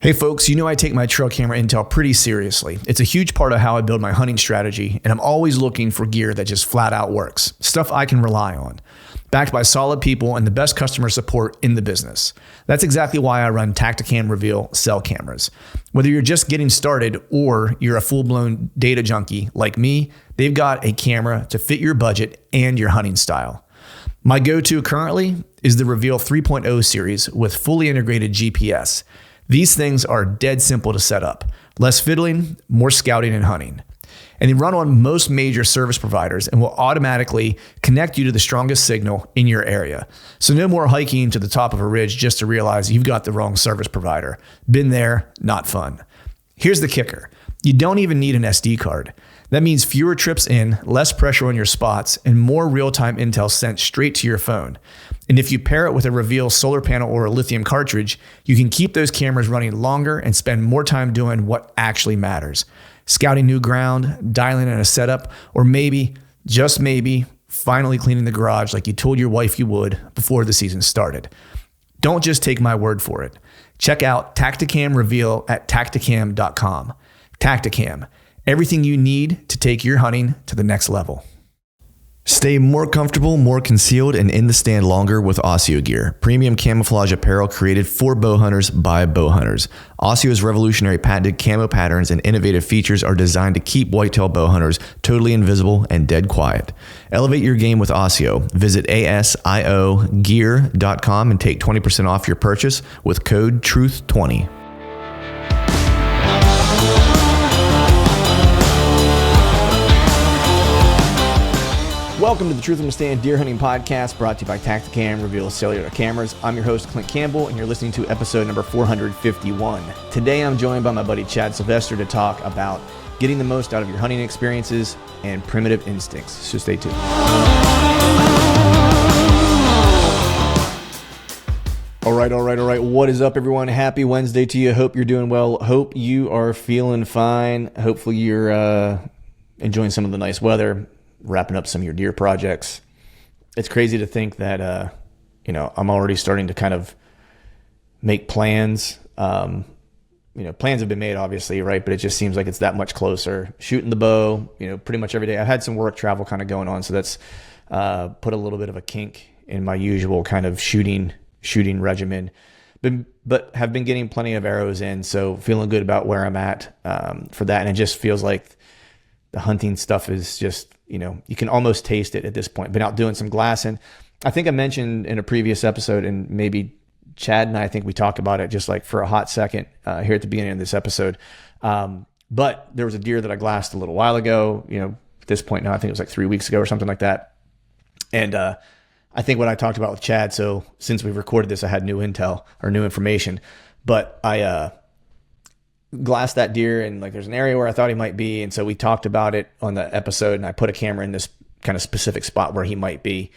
Hey folks, you know I take my trail camera intel pretty seriously. It's a huge part of how I build my hunting strategy, and I'm always looking for gear that just flat out works. Stuff I can rely on. Backed by solid people and the best customer support in the business. That's exactly why I run Tacticam Reveal cell cameras. Whether you're just getting started or you're a full-blown data junkie like me, they've got a camera to fit your budget and your hunting style. My go-to currently is the Reveal 3.0 series with fully integrated GPS. These things are dead simple to set up. Less fiddling, more scouting and hunting. And they run on most major service providers and will automatically connect you to the strongest signal in your area. So no more hiking to the top of a ridge just to realize you've got the wrong service provider. Been there, not fun. Here's the kicker. You don't even need an SD card. That means fewer trips in, less pressure on your spots, and more real-time intel sent straight to your phone. And if you pair it with a Reveal solar panel or a lithium cartridge, you can keep those cameras running longer and spend more time doing what actually matters. Scouting new ground, dialing in a setup, or maybe, just maybe, finally cleaning the garage like you told your wife you would before the season started. Don't just take my word for it. Check out Tacticam Reveal at tacticam.com. Tacticam. Everything you need to take your hunting to the next level. Stay more comfortable, more concealed, and in the stand longer with Asio gear. Premium camouflage apparel created for bow hunters by bow hunters. Asio's revolutionary patented camo patterns and innovative features are designed to keep whitetail bow hunters totally invisible and dead quiet. Elevate your game with Asio. Visit asiogear.com and take 20% off your purchase with code TRUTH20. Welcome to the Truth in the Stand Deer Hunting Podcast, brought to you by Tacticam Reveal Cellular Cameras. I'm your host, Clint Campbell, and you're listening to episode number 451. Today, I'm joined by my buddy Chad Sylvester to talk about getting the most out of your hunting experiences and primitive instincts. So stay tuned. All right. What is up, everyone? Happy Wednesday to you. Hope you're doing well. Hope you are feeling fine. Hopefully, you're enjoying some of the nice weather. Wrapping up some of your deer projects. It's crazy to think that, I'm already starting to kind of make plans. Plans have been made, obviously, right? But it just seems like it's that much closer. Shooting the bow, pretty much every day. I had some work travel kind of going on, so that's put a little bit of a kink in my usual kind of shooting regimen. But have been getting plenty of arrows in, so feeling good about where I'm at for that. And it just feels like the hunting stuff is just, you can almost taste it at this point. Been out doing some glassing. I think I mentioned in a previous episode, and maybe Chad and I think we talked about it just like for a hot second here at the beginning of this episode. But there was a deer that I glassed a little while ago, at this point now, I think it was like 3 weeks ago or something like that. And I think what I talked about with Chad, so since we recorded this, I had new intel or new information, but I glassed that deer, and like there's an area where I thought he might be, and so we talked about it on the episode, and I put a camera in this kind of specific spot where he might be,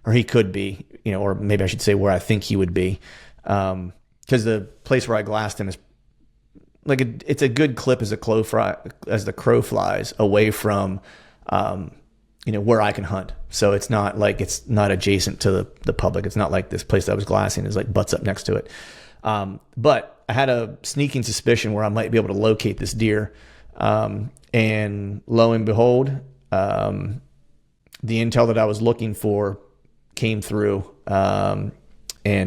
or he could be, or maybe I should say where I think he would be, because the place where I glassed him is like it's a good clip as the crow flies away from where I can hunt. So it's not like it's not adjacent to the public. It's not like this place that I was glassing is like butts up next to it. But I had a sneaking suspicion where I might be able to locate this deer. And lo and behold, the intel that I was looking for came through. And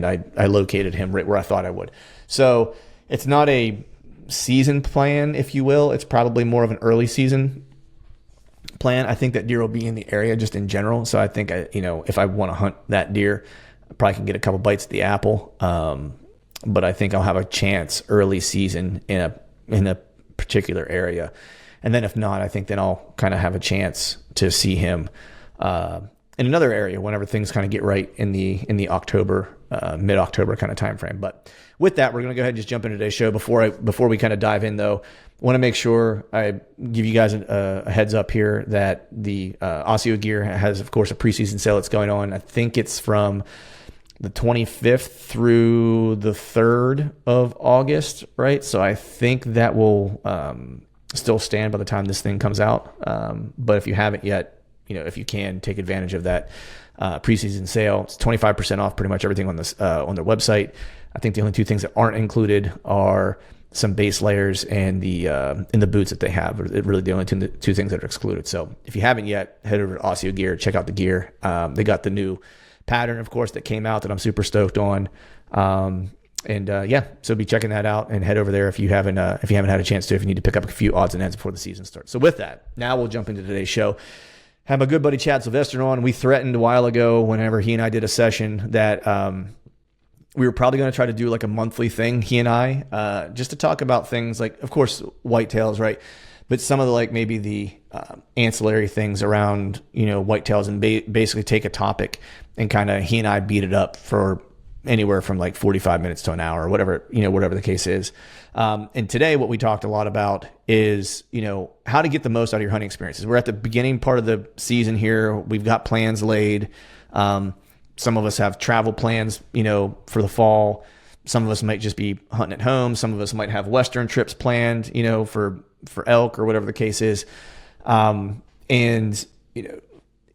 I located him right where I thought I would. So it's not a season plan, if you will. It's probably more of an early season plan. I think that deer will be in the area just in general. So I think, if I want to hunt that deer, I probably can get a couple bites at the apple. But I think I'll have a chance early season in a particular area. And then if not, I think then I'll kind of have a chance to see him in another area whenever things kind of get right in the October, mid-October kind of time frame. But with that, we're going to go ahead and just jump into today's show. Before we kind of dive in, though, I want to make sure I give you guys a heads up here that the Asio gear has, of course, a preseason sale that's going on. I think it's from the 25th through the 3rd of August, right? So I think that will still stand by the time this thing comes out. But if you haven't yet, if you can, take advantage of that preseason sale. It's 25% off pretty much everything on their website. I think the only two things that aren't included are some base layers and the boots that they have are really the only two things that are excluded. So if you haven't yet, head over to Asio Gear, check out the gear. They got the new pattern, of course, that came out that I'm super stoked on. So be checking that out and head over there if you haven't had a chance to, if you need to pick up a few odds and ends before the season starts. So with that, now we'll jump into today's show. Have my good buddy Chad Sylvester on. We threatened a while ago, whenever he and I did a session, that we were probably going to try to do like a monthly thing, he and I, just to talk about things like, of course, whitetails, right? But some of the, like, maybe the ancillary things around, whitetails, and basically take a topic and kind of he and I beat it up for anywhere from like 45 minutes to an hour, or whatever the case is. And today what we talked a lot about is, how to get the most out of your hunting experiences. We're at the beginning part of the season here. We've got plans laid. Some of us have travel plans, for the fall. Some of us might just be hunting at home. Some of us might have Western trips planned, for elk or whatever the case is.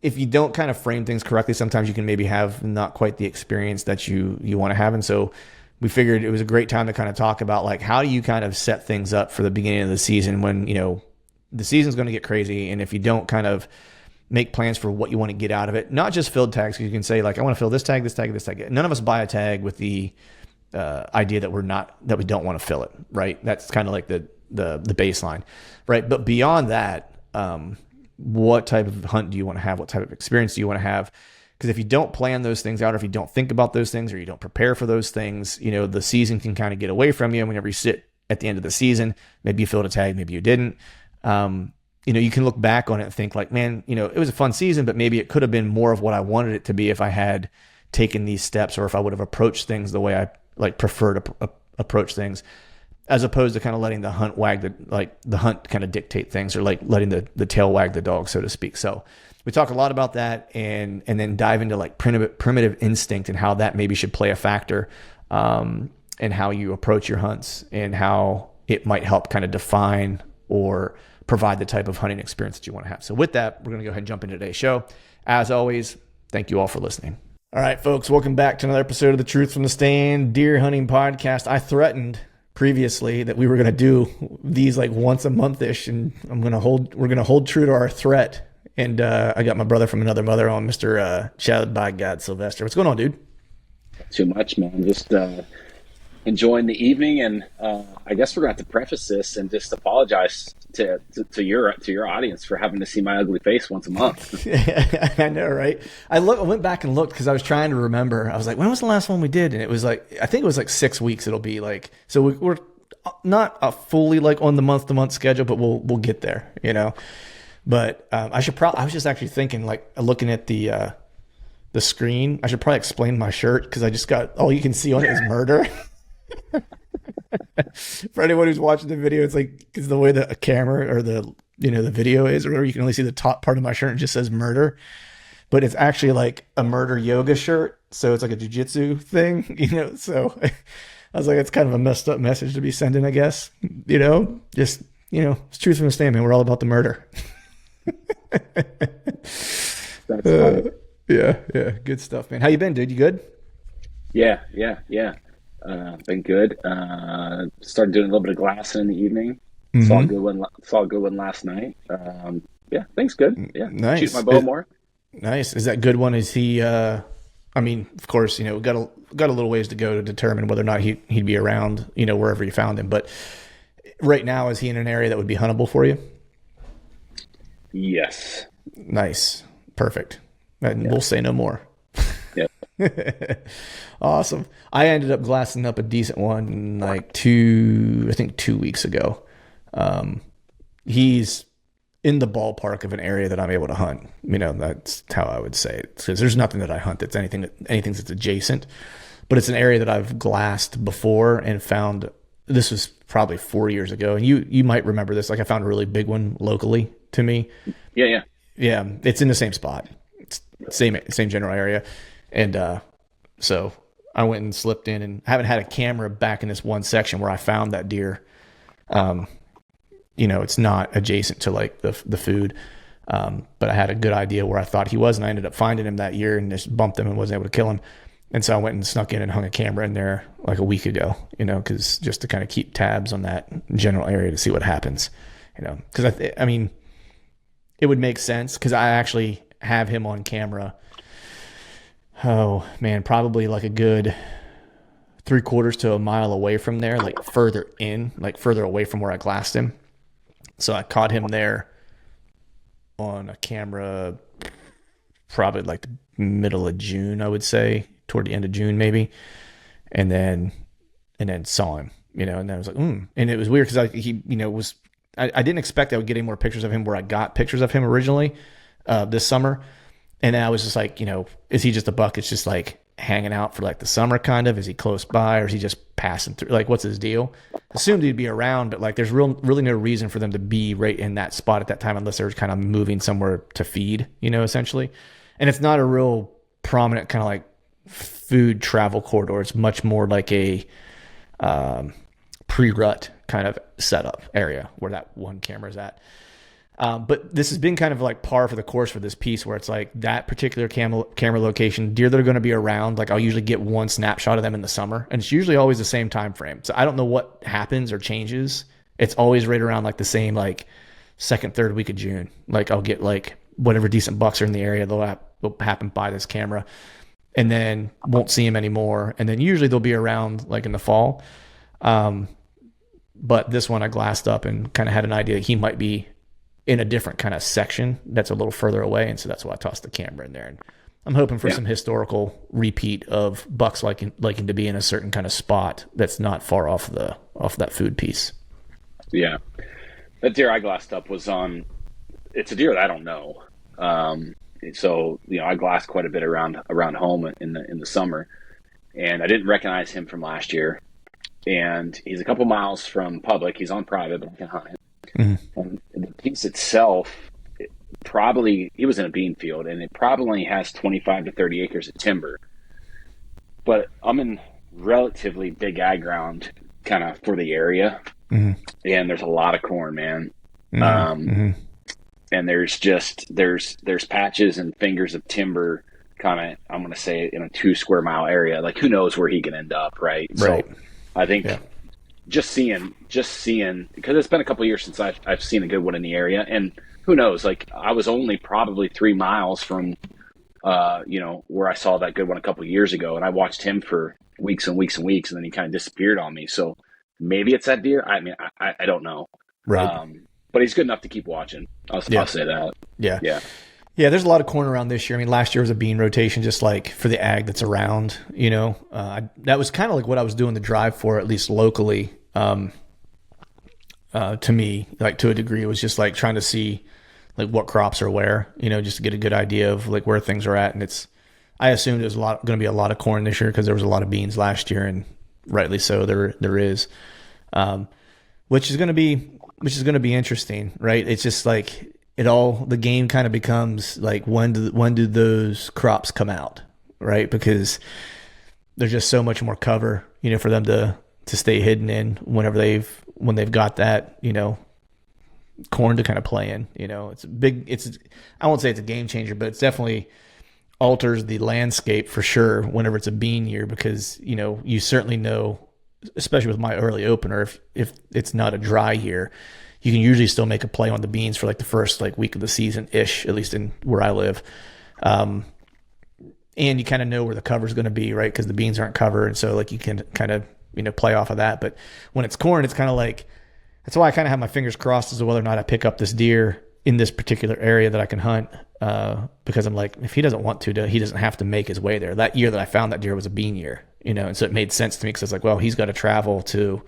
If you don't kind of frame things correctly, sometimes you can maybe have not quite the experience that you want to have. And so we figured it was a great time to kind of talk about, like, how do you kind of set things up for the beginning of the season when, the season's going to get crazy. And if you don't kind of make plans for what you want to get out of it, not just filled tags, because you can say, like, I want to fill this tag, this tag, this tag. None of us buy a tag with the idea that we don't want to fill it, right? That's kind of like the baseline, right? But beyond that, what type of hunt do you want to have? What type of experience do you want to have? Because if you don't plan those things out, or if you don't think about those things, or you don't prepare for those things, the season can kind of get away from you. And whenever you sit at the end of the season, maybe you filled a tag, maybe you didn't. You can look back on it and think, like, man, it was a fun season, but maybe it could have been more of what I wanted it to be if I had taken these steps, or if I would have approached things the way I prefer to approach things, as opposed to kind of letting the hunt the hunt kind of dictate things, or like letting the tail wag the dog, so to speak. So we talk a lot about that, and then dive into like primitive instinct and how that maybe should play a factor, and how you approach your hunts, and how it might help kind of define or provide the type of hunting experience that you want to have. So with that, we're going to go ahead and jump into today's show. As always, thank you all for listening. All right, folks, welcome back to another episode of the Truth from the Stand Deer Hunting Podcast. I threatened previously that we were going to do these like once a month-ish, and we're going to hold true to our threat. And I got my brother from another mother on, Mr. Chad by God Sylvester. What's going on, dude? Too much, man. Just enjoying the evening, and I guess we're going to have to preface this and just apologize to your audience for having to see my ugly face once a month. Yeah, I know, right? I went back and looked because I was trying to remember. I was like, when was the last one we did? And it was like, I think it was like 6 weeks. It'll be like, so we're not fully like on the month-to-month schedule, but we'll get there, But I was just actually thinking, like, looking at the screen, I should probably explain my shirt, because I just got, all you can see on it is murder. For anyone who's watching the video, it's like, because the way the camera or the video is, or whatever, you can only see the top part of my shirt and it just says murder, but it's actually like a murder yoga shirt, so it's like a jiu-jitsu thing, so I was like, it's kind of a messed up message to be sending, I guess, just it's Truth from the Stand, man. We're all about the murder. That's funny. Yeah, good stuff, man. How you been, dude? You good? Yeah. Been good. Started doing a little bit of glassing in the evening. Mm-hmm. Saw a good one last night. Things good. Yeah, nice. Shoot my bow more. Nice. Is that good one? Is he? Of course, got a little ways to go to determine whether or not he'd be around, wherever you found him. But right now, is he in an area that would be huntable for you? Yes. Nice. Perfect. And we'll say no more. Yep. Awesome. I ended up glassing up a decent one like 2 weeks ago. He's in the ballpark of an area that I'm able to hunt. That's how I would say it. Because there's nothing that I hunt that's anything that's adjacent, but it's an area that I've glassed before and found. This was probably 4 years ago, and you might remember this. Like, I found a really big one locally to me. Yeah. It's in the same spot. It's same general area, and so I went and slipped in, and I haven't had a camera back in this one section where I found that deer. It's not adjacent to like the food, but I had a good idea where I thought he was, and I ended up finding him that year and just bumped him and wasn't able to kill him. And so I went and snuck in and hung a camera in there like a week ago, because just to kind of keep tabs on that general area to see what happens, because I mean, it would make sense because I actually have him on camera. Oh man, probably like a good 3/4 to a mile away from there, like further away from where I glassed him. So I caught him there on a camera, probably like the middle of June, I would say, toward the end of June maybe, and then saw him, and then I was like, and it was weird because I didn't expect I would get any more pictures of him where I got pictures of him originally this summer, and then I was just like, is he just a buck? It's just like hanging out for like the summer kind of? Is he close by, or is he just passing through? Like, what's his deal? Assumed he'd be around, but like there's really no reason for them to be right in that spot at that time unless they're kind of moving somewhere to feed, essentially. And it's not a real prominent kind of like food travel corridor. It's much more like a pre-rut kind of setup area where that one camera is at. But this has been kind of like par for the course for this piece, where it's like that particular camera location, deer that are going to be around, like I'll usually get one snapshot of them in the summer, and it's usually always the same time frame. So I don't know what happens or changes. It's always right around like the same, like second, third week of June. Like I'll get like whatever decent bucks are in the area, they'll happen by this camera, and then won't see them anymore. And then usually they'll be around like in the fall. But this one I glassed up and kind of had an idea he might be in a different kind of section that's a little further away. And so that's why I tossed the camera in there. And I'm hoping for some historical repeat of bucks liking to be in a certain kind of spot that's not far off that food piece. Yeah. That deer I glassed up was it's a deer that I don't know. So, I glassed quite a bit around home in the summer, and I didn't recognize him from last year. And he's a couple miles from public. He's on private, but I can hunt him. Mm-hmm. And the piece itself, he was in a bean field, and it probably has 25 to 30 acres of timber. But I'm in relatively big ag ground kind of for the area. Mm-hmm. And there's a lot of corn, man. Mm-hmm. And there's patches and fingers of timber kind of, I'm going to say, in a 2 square mile area. Like, who knows where he can end up, right? Right. So I think just seeing, because it's been a couple of years since I've seen a good one in the area, and who knows, like I was only probably 3 miles from, where I saw that good one a couple of years ago, and I watched him for weeks and weeks and weeks, and then he kind of disappeared on me. So maybe it's that deer. I mean, I don't know. Right. But he's good enough to keep watching. I'll say that. Yeah. Yeah. Yeah, there's a lot of corn around this year. I mean, last year was a bean rotation, just like for the ag that's around, that was kind of like what I was doing the drive for, at least locally. To me, like to a degree, it was just like trying to see like what crops are where, just to get a good idea of like where things are at. And I assumed there's going to be a lot of corn this year because there was a lot of beans last year, and rightly so. There is, which is going to be interesting, right? It's just like the game kind of becomes like when do those crops come out, right? Because there's just so much more cover, for them to stay hidden in when they've got that, corn to kind of play in. I won't say it's a game changer, but it's definitely alters the landscape for sure whenever it's a bean year, because you certainly know, especially with my early opener, if it's not a dry year, you can usually still make a play on the beans for like the first like week of the season ish, at least in where I live. And you kind of know where the cover is going to be, right? Because the beans aren't covered. And so like you can kind of, play off of that. But when it's corn, it's kind of like, that's why I kind of have my fingers crossed as to whether or not I pick up this deer in this particular area that I can hunt. Because I'm like, if he doesn't want to, he doesn't have to make his way there. That year that I found that deer was a bean year, and so it made sense to me, because I was like, well, he's got to travel to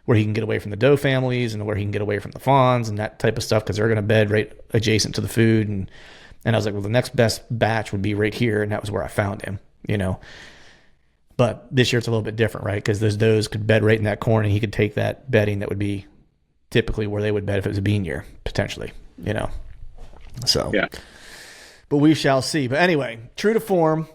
where he can get away from the doe families and where he can get away from the fawns and that type of stuff, because they're going to bed right adjacent to the food. And I was like, well, the next best batch would be right here. And that was where I found him, But this year it's a little bit different, right? Because those does could bed right in that corn, and he could take that bedding that would be typically where they would bed if it was a bean year, potentially, So, yeah. But we shall see. But anyway, true to form,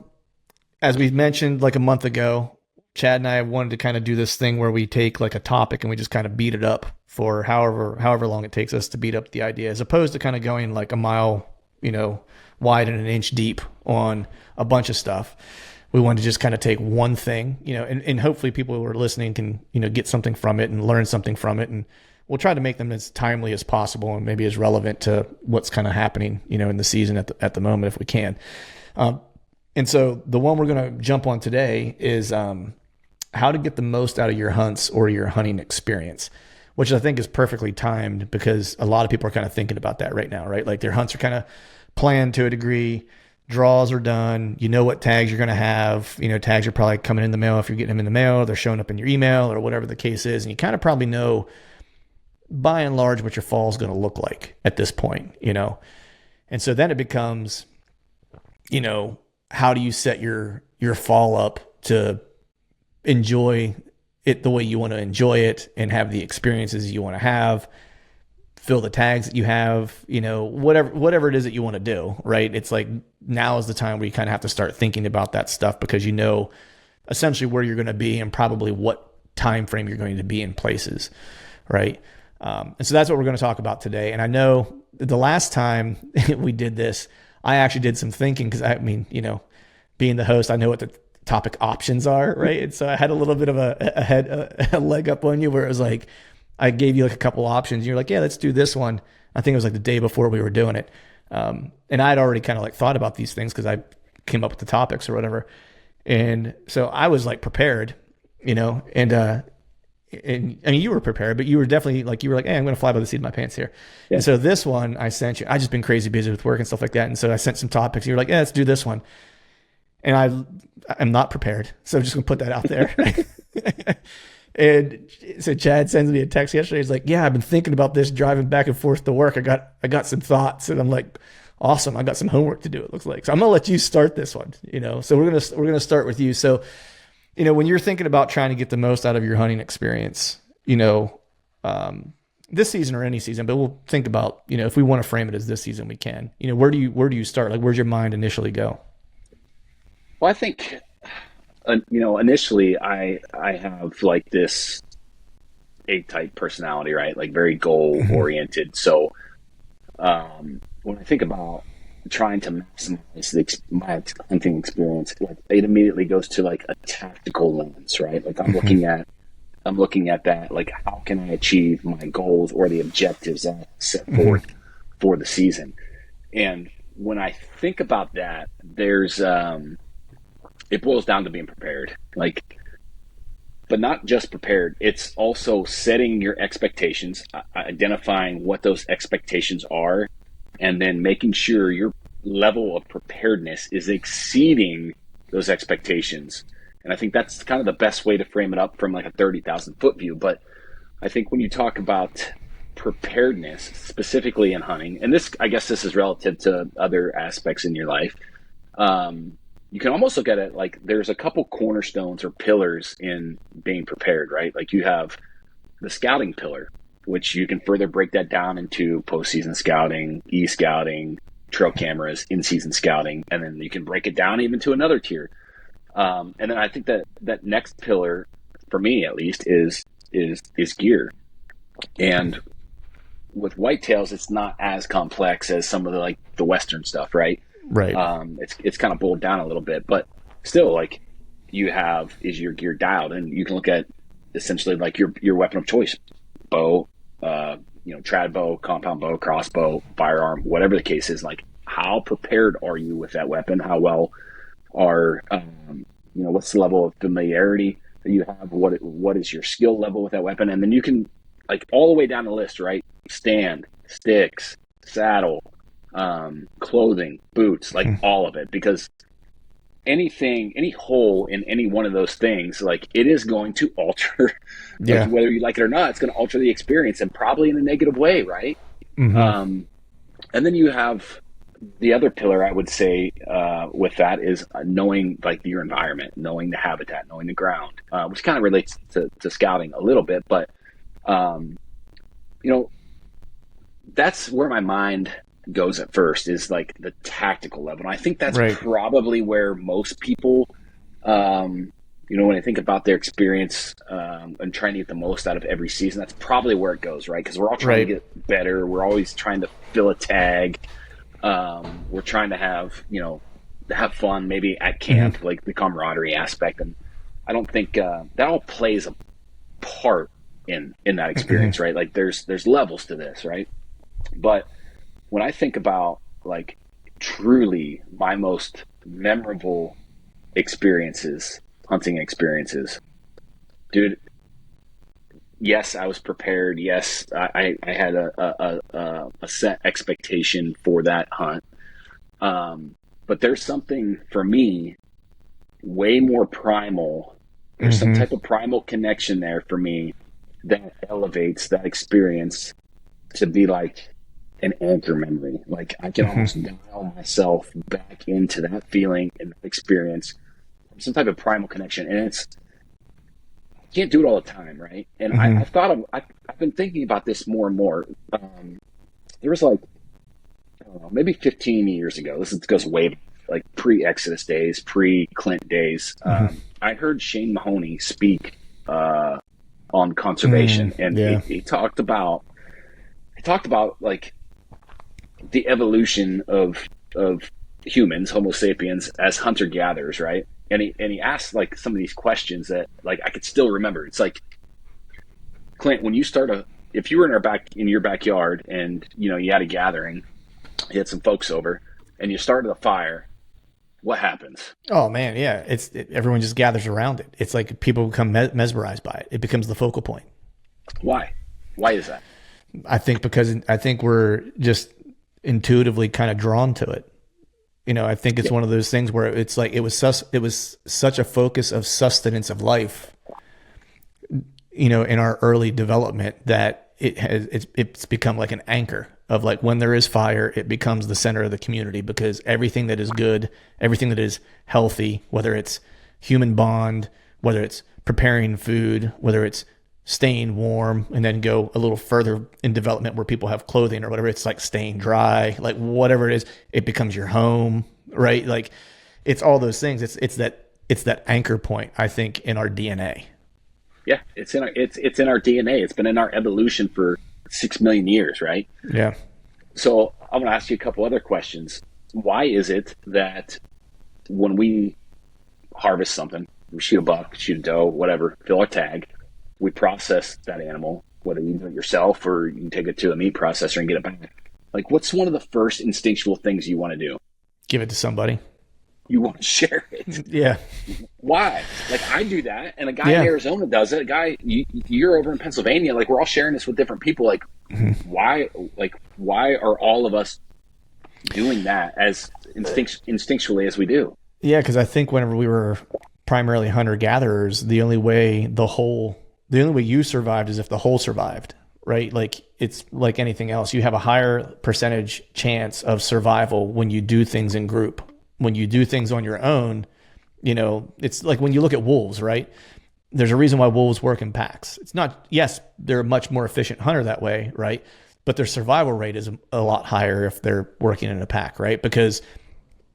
as we mentioned like a month ago, Chad and I wanted to kind of do this thing where we take like a topic and we just kind of beat it up for however long it takes us to beat up the idea, as opposed to kind of going like a mile, wide and an inch deep on a bunch of stuff. we wanted to just kind of take one thing, and hopefully people who are listening can, get something from it and learn something from it. And we'll try to make them as timely as possible and maybe as relevant to what's kind of happening, in the season at the moment, if we can. And so the one we're going to jump on today is how to get the most out of your hunts or your hunting experience, which I think is perfectly timed because a lot of people are kind of thinking about that right now, right? Like their hunts are kind of planned to a degree. Draws are done. You know what tags you're going to have. Tags are probably coming in the mail if you're getting them in the mail. They're showing up in your email or whatever the case is. And you kind of probably know by and large what your fall is going to look like at this point, And so then it becomes, how do you set your fall up to enjoy it the way you want to enjoy it and have the experiences you want to have, fill the tags that you have, whatever it is that you want to do, right? It's like now is the time where you kind of have to start thinking about that stuff because essentially where you're going to be and probably what time frame you're going to be in places, right? And so that's what we're going to talk about today. And I know the last time we did this, I actually did some thinking because being the host, I know what the topic options are, right? And so I had a little bit of a leg up on you where it was like, I gave you like a couple options. You're like, yeah, let's do this one. I think it was like the day before we were doing it. And I'd already kind of like thought about these things because I came up with the topics or whatever. And so I was like prepared, and I mean, you were prepared, but you were definitely like, hey, I'm going to fly by the seat of my pants here. Yeah. And so this one I sent you, I just been crazy busy with work and stuff like that. And so I sent some topics. You were like, yeah, let's do this one. And I'm not prepared. So I'm just going to put that out there. And so Chad sends me a text yesterday. He's like, yeah, I've been thinking about this driving back and forth to work. I got some thoughts. And I'm like, awesome. I got some homework to do, it looks like. So I'm going to let you start this one, So we're going to start with you. So when you're thinking about trying to get the most out of your hunting experience, this season or any season, but we'll think about, if we want to frame it as this season, we can, where do you start? Like, where's your mind initially go? Well, I think, initially I have like this A-type personality, right? Like very goal oriented. So, when I think about trying to maximize my hunting experience, like it immediately goes to like a tactical lens, right? Like I'm looking at that, like how can I achieve my goals or the objectives that I set forth for the season? And when I think about that, there's, it boils down to being prepared, like, but not just prepared. It's also setting your expectations, identifying what those expectations are, and then making sure your level of preparedness is exceeding those expectations. And I think that's kind of the best way to frame it up from like a 30,000 foot view. But I think when you talk about preparedness, specifically in hunting, and this, I guess this is relative to other aspects in your life, you can almost look at it like there's a couple cornerstones or pillars in being prepared, right? Like you have the scouting pillar, which you can further break that down into postseason scouting, e-scouting, trail cameras, in-season scouting, and then you can break it down even to another tier. And then I think that next pillar, for me at least, is gear. And with whitetails, it's not as complex as some of the Western stuff, right? Right. It's kind of boiled down a little bit, but still, like you have, is your gear dialed, and you can look at essentially like your weapon of choice, bow, trad bow, compound bow, crossbow, firearm, whatever the case is. Like, how prepared are you with that weapon? How well are, what's the level of familiarity that you have? What is your skill level with that weapon? And then you can, like, all the way down the list, right? Stand, sticks, saddle, clothing, boots, like all of it, because any hole in any one of those things, like, it is going to alter, like, whether you like it or not, it's going to alter the experience, and probably in a negative way, right? And then you have the other pillar, I would say, with that is knowing, like, your environment, knowing the habitat, knowing the ground, which kind of relates to scouting a little bit, but that's where my mind goes at first, is like the tactical level. And I think that's probably where most people, when I think about their experience and trying to get the most out of every season, that's probably where it goes, right? Because we're all trying to get better. We're always trying to fill a tag. We're trying to have, have fun, maybe at camp, like the camaraderie aspect. And I don't think that all plays a part in that experience, right? Like there's levels to this, right? But when I think about like truly my most memorable experiences, hunting experiences, dude, yes, I was prepared. Yes, I had a set expectation for that hunt. But there's something for me way more primal. There's some type of primal connection there for me that elevates that experience to be like an anchor memory. Like I can almost dial myself back into that feeling and that experience, some type of primal connection. And it's, I can't do it all the time, right? And I've been thinking about this more and more. There was like, I don't know, maybe 15 years ago. Goes way back, like pre-Exodus days, pre-Clint days. I heard Shane Mahoney speak on conservation, and he talked about like the evolution of humans, Homo sapiens, as hunter gatherers, right? And he asked like some of these questions that like I could still remember. It's like, Clint, when you if you were in your backyard and you had a gathering, you had some folks over, and you started a fire, what happens? Oh man, yeah. Everyone just gathers around it. It's like people become mesmerized by it. It becomes the focal point. Why? Why is that? I think we're just intuitively kind of drawn to it. I think it's one of those things where it's like it was such a focus of sustenance of life, in our early development, that it's become like an anchor of like when there is fire, it becomes the center of the community, because everything that is good, everything that is healthy, whether it's human bond, whether it's preparing food, whether it's staying warm, and then go a little further in development where people have clothing or whatever, it's like staying dry, like whatever it is, it becomes your home, right? Like it's all those things. It's that anchor point, I think, in our DNA. Yeah, it's in our DNA. It's been in our evolution for 6 million years, right? Yeah. So I'm going to ask you a couple other questions. Why is it that when we harvest something, we shoot a buck, shoot a doe, whatever, fill our tag, we process that animal, whether you do it yourself or you can take it to a meat processor and get it back. Like, what's one of the first instinctual things you want to do? Give it to somebody. You want to share it. Yeah. Why? Like, I do that, and a guy in Arizona does it. A guy, you're over in Pennsylvania. Like, we're all sharing this with different people. Like, why are all of us doing that as instinctually as we do? Yeah, because I think whenever we were primarily hunter-gatherers, the only way you survived is if the whole survived, right? Like it's like anything else. You have a higher percentage chance of survival when you do things in group. When you do things on your own, it's like when you look at wolves, right? There's a reason why wolves work in packs. It's not, yes, they're a much more efficient hunter that way, right? But their survival rate is a lot higher if they're working in a pack, right? Because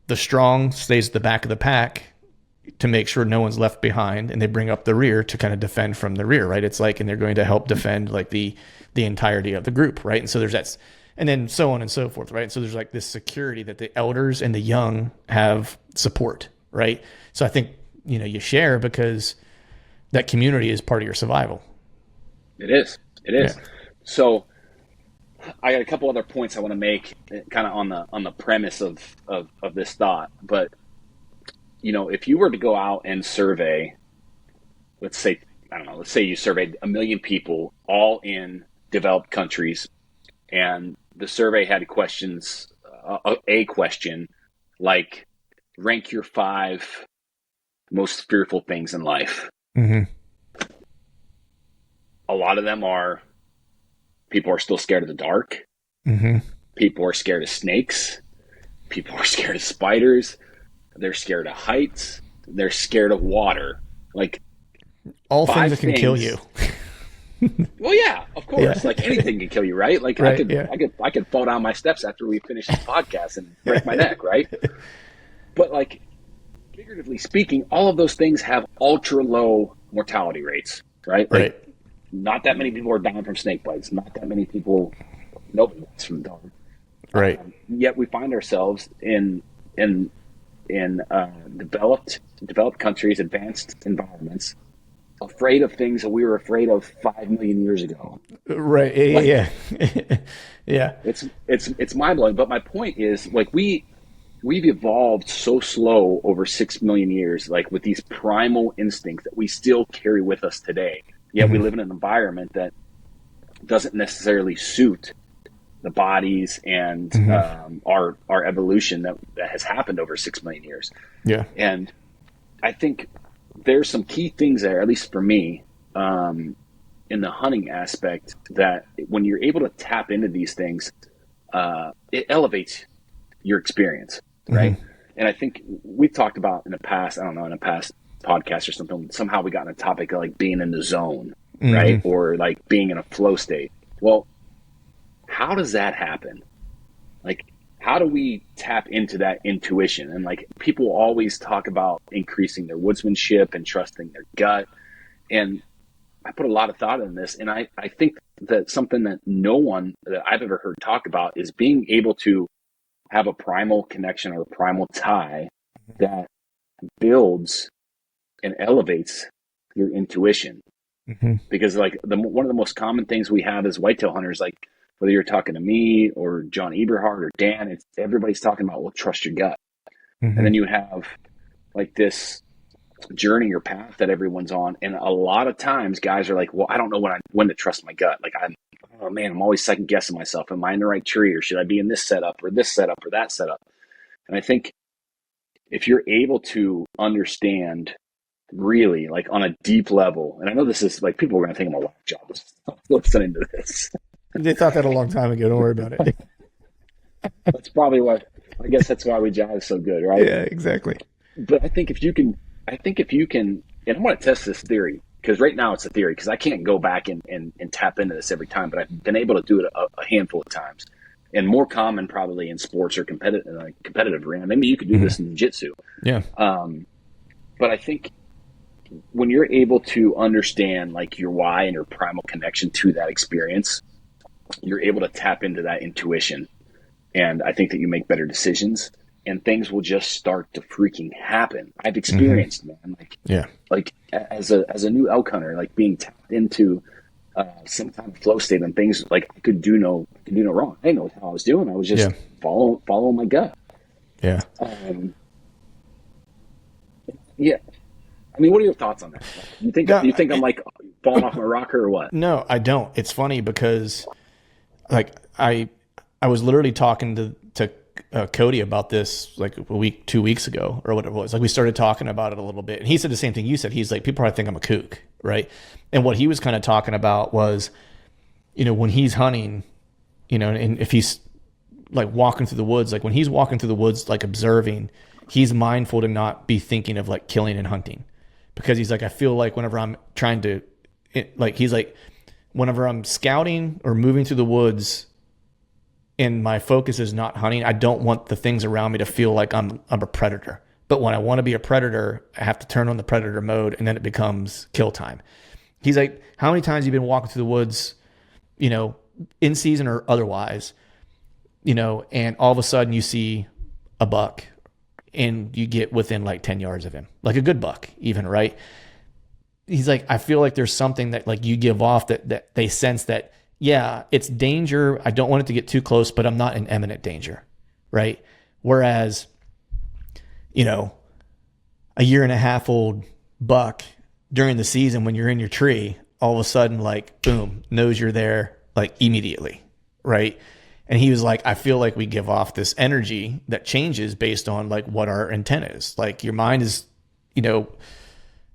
the strong stays at the back of the pack to make sure no one's left behind, and they bring up the rear to kind of defend from the rear, right? It's like, and they're going to help defend like the entirety of the group, right? And so there's that, and then so on and so forth, right? So there's like this security that the elders and the young have support, right? So I think, you share because that community is part of your survival. It is. Yeah. So I got a couple other points I want to make kind of on the premise of this thought, but if you were to go out and survey, let's say you surveyed 1 million people all in developed countries, and the survey had questions, a question like, rank your 5 most fearful things in life. Mm-hmm. A lot of them are, people are still scared of the dark. Mm-hmm. People are scared of snakes. People are scared of spiders. They're scared of heights. They're scared of water. Like, all things that can kill you. Well, yeah, of course. Yeah. Like anything can kill you, right? Like right, I could fall down my steps after we finish this podcast and break my neck, right? But like, figuratively speaking, all of those things have ultra low mortality rates, right? Like, Right. Not that many people are dying from snake bites. Not that many people, nobody dies from the dog. Right. Yet we find ourselves in in developed countries, advanced environments, afraid of things that we were afraid of 5 million years ago. Right. Like, Yeah. Yeah. Yeah. it's mind blowing. But my point is, like, we've evolved so slow over 6 million years, like with these primal instincts that we still carry with us today. Yet we live in an environment that doesn't necessarily suit the bodies and our evolution that has happened over 6 million years. Yeah. And I think there's some key things there, at least for me, in the hunting aspect, that when you're able to tap into these things, it elevates your experience, right? And I think we've talked about in a past podcast or something, somehow we got in a topic of like being in the zone, right? Or like being in a flow state. Well, how does that happen? Like, how do we tap into that intuition? And like, people always talk about increasing their woodsmanship and trusting their gut. And I put a lot of thought in this. And I think that something that no one that I've ever heard talk about is being able to have a primal connection or a primal tie that builds and elevates your intuition. Because like one of the most common things we have as whitetail hunters, like whether you're talking to me or John Eberhard or Dan, everybody's talking about, well, trust your gut. And then you have like this journey or path that everyone's on. And a lot of times guys are like, well, I don't know when to trust my gut. Like, I'm always second guessing myself. Am I in the right tree, or should I be in this setup or that setup? And I think if you're able to understand really, like, on a deep level, and I know this is like, people are going to think I'm a whack job listening to this. They thought that a long time ago. Don't worry about it. That's probably why, I guess that's why we jive so good, right? Yeah, exactly. But I think if you can, and I'm going to test this theory, because right now it's a theory, because I can't go back and tap into this every time, but I've been able to do it a handful of times, and more common probably in sports or competitive arena. Maybe you could do this in jiu-jitsu. Yeah. But I think when you're able to understand like your why and your primal connection to that experience, you're able to tap into that intuition. And I think that you make better decisions, and things will just start to freaking happen. I've experienced, man, like as a new elk hunter, like being tapped into some kind of flow state, and things like I could do no wrong. I didn't know how I was doing. I was just following my gut. Yeah. Yeah. I mean, what are your thoughts on that? You think I'm like falling off my rocker or what? No, I don't. It's funny because like I was literally talking to Cody about this like 2 weeks ago or whatever it was. Like, we started talking about it a little bit, and he said the same thing you said. He's like, people probably think I'm a kook, right? And what he was kind of talking about was, when he's hunting, and if he's like walking through the woods, like when he's walking through the woods, like observing, he's mindful to not be thinking of like killing and hunting, because he's like, I feel like whenever I'm trying to, he's like, whenever I'm scouting or moving through the woods and my focus is not hunting, I don't want the things around me to feel like I'm a predator. But when I want to be a predator, I have to turn on the predator mode, and then it becomes kill time. He's like, how many times have you been walking through the woods, in season or otherwise, and all of a sudden you see a buck and you get within like 10 yards of him, like a good buck even, right? He's like, I feel like there's something that like you give off that they sense that, yeah, it's danger. I don't want it to get too close, but I'm not in imminent danger, right? Whereas, a year and a half old buck during the season, when you're in your tree, all of a sudden, like, boom, knows you're there, like, immediately, right? And he was like, I feel like we give off this energy that changes based on like what our intent is. Like, your mind is,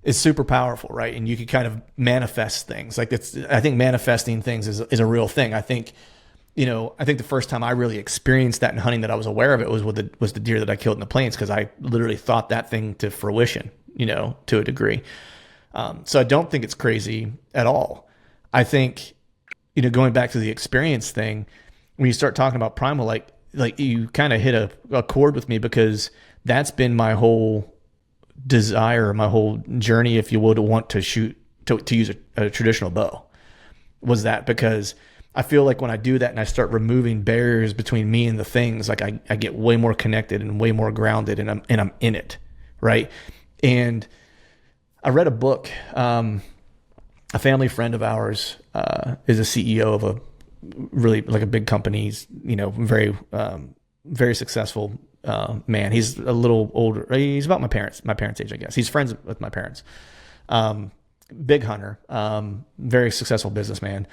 is super powerful, right? And you can kind of manifest things. Like, I think manifesting things is a real thing. I think, I think the first time I really experienced that in hunting, that I was aware of it, was the deer that I killed in the plains, because I literally thought that thing to fruition, to a degree. So I don't think it's crazy at all. I think, going back to the experience thing, when you start talking about primal, like you kind of hit a chord with me, because that's been my whole desire, my whole journey, if you will, to want to shoot, to use a traditional bow, was that because I feel like when I do that and I start removing barriers between me and the things, like I get way more connected and way more grounded, and I'm in it. Right. And I read a book. A family friend of ours is a CEO of a really like a big company. He's, very, very successful man. He's a little older. He's about my parents' age, I guess. He's friends with my parents. Big hunter, very successful businessman.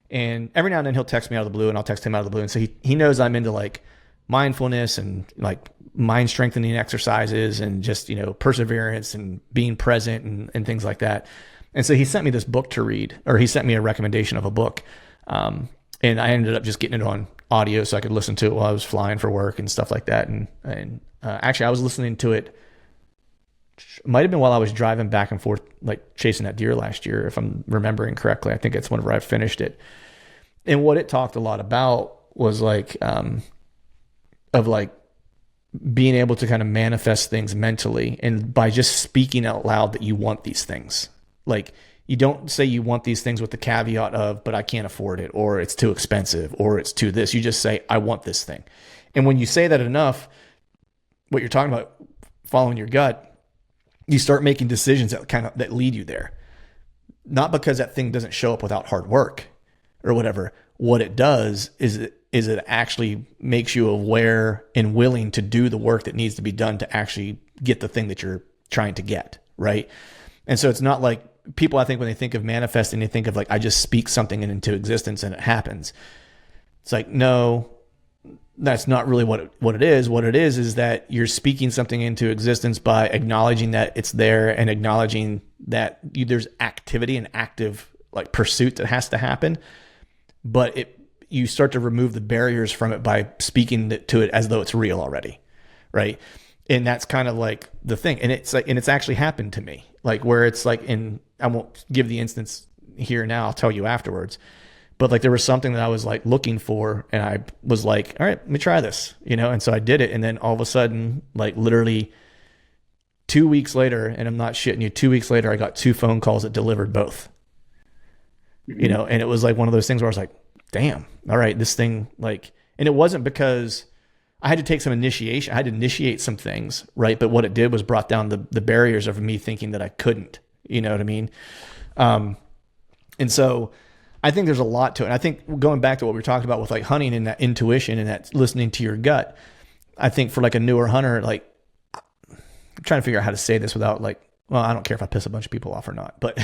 And every now and then he'll text me out of the blue, and I'll text him out of the blue. And so he knows I'm into like mindfulness and like mind strengthening exercises and just, perseverance and being present and things like that. And so he sent me this book to read, or he sent me a recommendation of a book. And I ended up just getting it on audio so I could listen to it while I was flying for work and stuff like that. And actually I was listening to it. It might've been while I was driving back and forth, like chasing that deer last year, if I'm remembering correctly. I think it's whenever I finished it. And what it talked a lot about was like, of like being able to kind of manifest things mentally, and by just speaking out loud that you want these things. Like, you don't say you want these things with the caveat of, but I can't afford it, or it's too expensive, or it's too this. You just say, I want this thing. And when you say that enough, what you're talking about, following your gut, you start making decisions that lead you there. Not because that thing doesn't show up without hard work or whatever. What it does is it actually makes you aware and willing to do the work that needs to be done to actually get the thing that you're trying to get, right? And so it's not like people, I think, when they think of manifesting, they think of like, I just speak something into existence and it happens. It's like, no, that's not really what it is. What it is that you're speaking something into existence by acknowledging that it's there, and acknowledging that there's activity and active like pursuit that has to happen. But you start to remove the barriers from it by speaking to it as though it's real already, right? And that's kind of like the thing. And it's like, and it's actually happened to me, like where it's like, I won't give the instance here now, I'll tell you afterwards. But like there was something that I was like looking for, and I was like, all right, let me try this, and so I did it. And then all of a sudden, like literally 2 weeks later, and I'm not shitting you, 2 weeks later, I got 2 phone calls that delivered both, and it was like one of those things where I was like, damn, all right, this thing, like, and it wasn't because I had to take some initiation. I had to initiate some things, right? But what it did was brought down the barriers of me thinking that I couldn't, you know what I mean? And so I think there's a lot to it. And I think going back to what we were talking about with like hunting and that intuition and that listening to your gut, I think for like a newer hunter, like I'm trying to figure out how to say this without like, well, I don't care if I piss a bunch of people off or not, but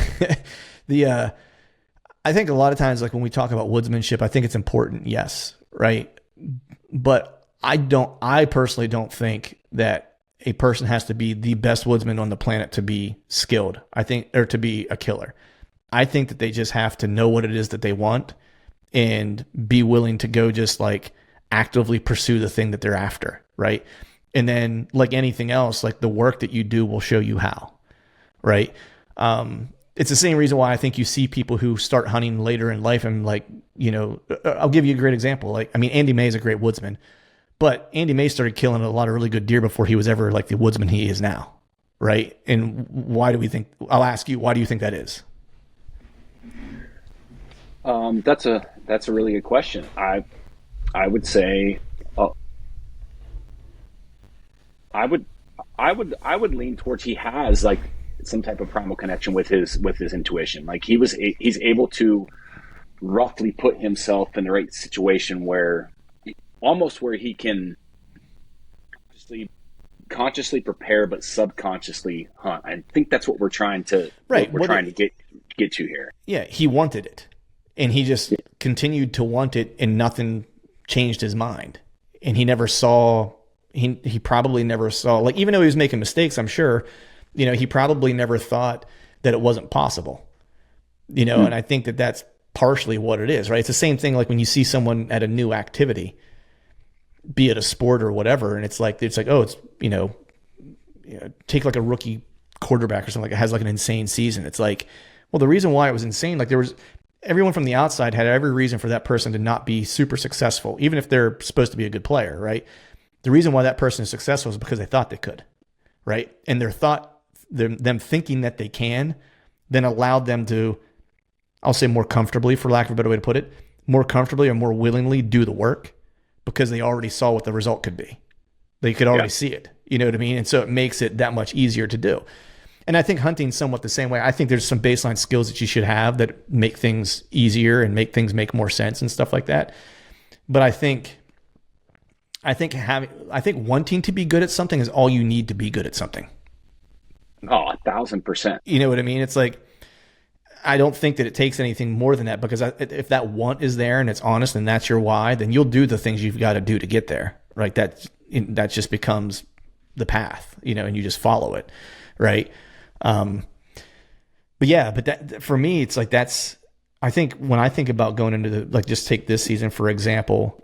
I think a lot of times, like when we talk about woodsmanship, I think it's important. Yes. Right. But I personally don't think that a person has to be the best woodsman on the planet to be skilled. I think, or to be a killer. I think that they just have to know what it is that they want and be willing to go just like actively pursue the thing that they're after. Right. And then like anything else, like the work that you do will show you how, right? It's the same reason why I think you see people who start hunting later in life, and like, I'll give you a great example. Like, I mean, Andy May is a great woodsman, but Andy May started killing a lot of really good deer before he was ever like the woodsman he is now. Right. And why do we think, I'll ask you, why do you think that is? That's a really good question. I would say, I would lean towards he has like some type of primal connection with his intuition. Like he's able to roughly put himself in the right situation where he can consciously prepare, but subconsciously hunt. I think that's what we're trying to get to here. Yeah. He wanted it. And he just continued to want it, and nothing changed his mind. And he never saw, he probably never saw, like, even though he was making mistakes, I'm sure, he probably never thought that it wasn't possible, and I think that that's partially what it is, right? It's the same thing like when you see someone at a new activity, be it a sport or whatever, and it's like, oh, it's, take like a rookie quarterback or something, like it has like an insane season. It's like, well, the reason why it was insane, like everyone from the outside had every reason for that person to not be super successful, even if they're supposed to be a good player, right? The reason why that person is successful is because they thought they could, right? And them thinking that they can, then allowed them to, I'll say more comfortably, for lack of a better way to put it, more comfortably or more willingly do the work because they already saw what the result could be. They could already see it. You know what I mean? And so it makes it that much easier to do. And I think hunting's somewhat the same way. I think there's some baseline skills that you should have that make things easier and make things make more sense and stuff like that. But I think wanting to be good at something is all you need to be good at something. Oh, 1,000%. You know what I mean? It's like, I don't think that it takes anything more than that, because if that want is there and it's honest and that's your why, then you'll do the things you've got to do to get there, right? That just becomes the path, and you just follow it, right? But that for me, it's like, I think when I think about going into just take this season, for example,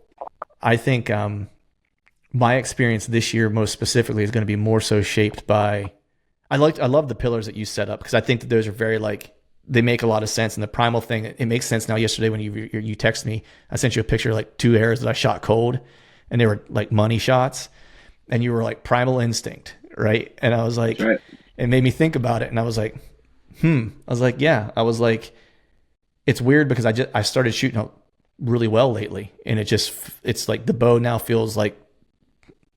I think my experience this year most specifically is going to be more so shaped by, I love the pillars that you set up, because I think that those are very they make a lot of sense. And the primal thing, it makes sense now. Yesterday when you texted me, I sent you a picture of 2 arrows that I shot cold, and they were money shots, and you were like primal instinct, right? And I was like, right. It made me think about it, and I was like, I was like, yeah. I was like, it's weird because I started shooting out really well lately, and it's like the bow now feels like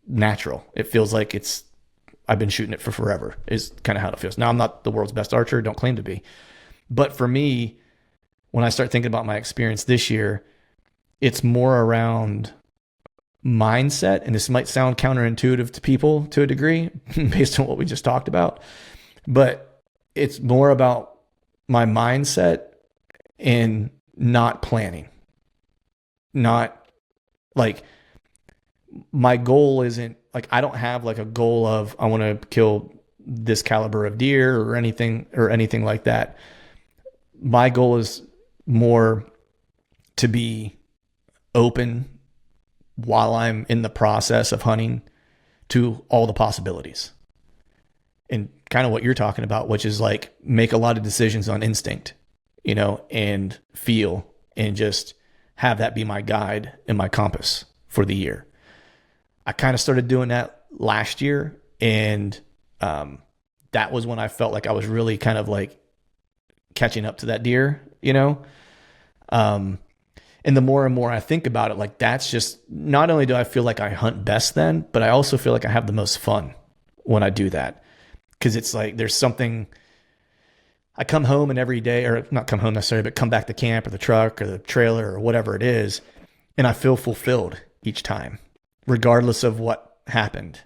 natural. It feels like I've been shooting it for forever, is kind of how it feels. Now, I'm not the world's best archer, don't claim to be. But for me, when I start thinking about my experience this year, it's more around mindset. And this might sound counterintuitive to people to a degree based on what we just talked about, but it's more about my mindset and not planning. Not my goal isn't I don't have a goal of I want to kill this caliber of deer or anything like that. My goal is more to be open while I'm in the process of hunting to all the possibilities, and kind of what you're talking about, which is make a lot of decisions on instinct, and feel, and just have that be my guide and my compass for the year. I kind of started doing that last year, and that was when I felt like I was really kind of catching up to that deer, and the more and more I think about it, that's just, not only do I feel like I hunt best then, but I also feel like I have the most fun when I do that. Cause it's there's something, I come home and every day, or not come home necessarily, but come back to camp or the truck or the trailer or whatever it is, and I feel fulfilled each time, regardless of what happened,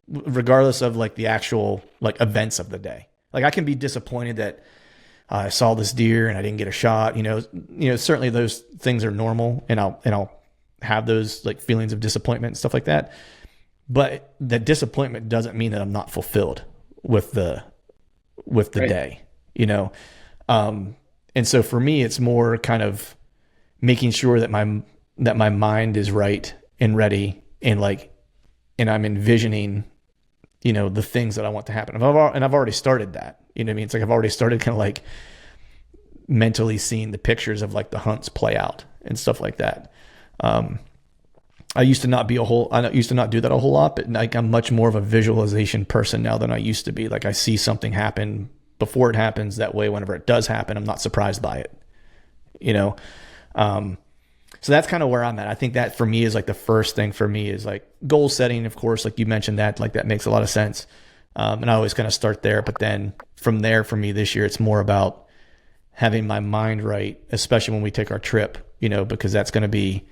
regardless of the actual events of the day. I can be disappointed that I saw this deer and I didn't get a shot, certainly those things are normal, and I'll have those feelings of disappointment and stuff like that. But the disappointment doesn't mean that I'm not fulfilled with the right. day, and so for me, it's more kind of making sure that my mind is right and ready, and I'm envisioning, the things that I want to happen. And I've already started that, I mean? It's I've already started kind of mentally seeing the pictures of the hunts play out and stuff like that. I used to not do that a whole lot, but I'm much more of a visualization person now than I used to be. I see something happen before it happens. That way, whenever it does happen, I'm not surprised by it, So that's kind of where I'm at. I think that for me is the first thing for me is goal setting. Of course, you mentioned that, that makes a lot of sense. And I always kind of start there, but then from there, for me this year, it's more about having my mind right, especially when we take our trip, because that's going to be,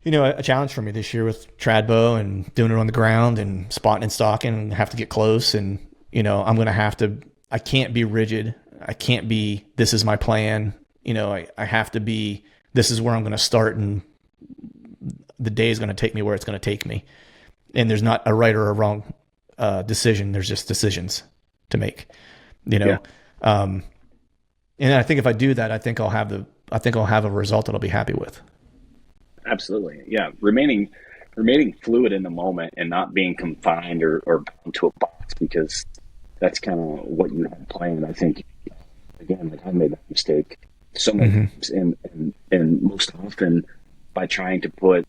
a challenge for me this year with trad bow and doing it on the ground and spotting and stalking, and have to get close. And, I'm going to have to, I can't be rigid. I can't be, this is my plan. I have to be, this is where I'm going to start, and the day is going to take me where it's going to take me. And there's not a right or a wrong decision. There's just decisions to make, Yeah. And I think if I do that, I think I'll have a result that I'll be happy with. Absolutely. Yeah. Remaining fluid in the moment and not being confined or bound to a box, because that's kind of what you have planned. I think, again, I made that mistake so many times, and most often by trying to put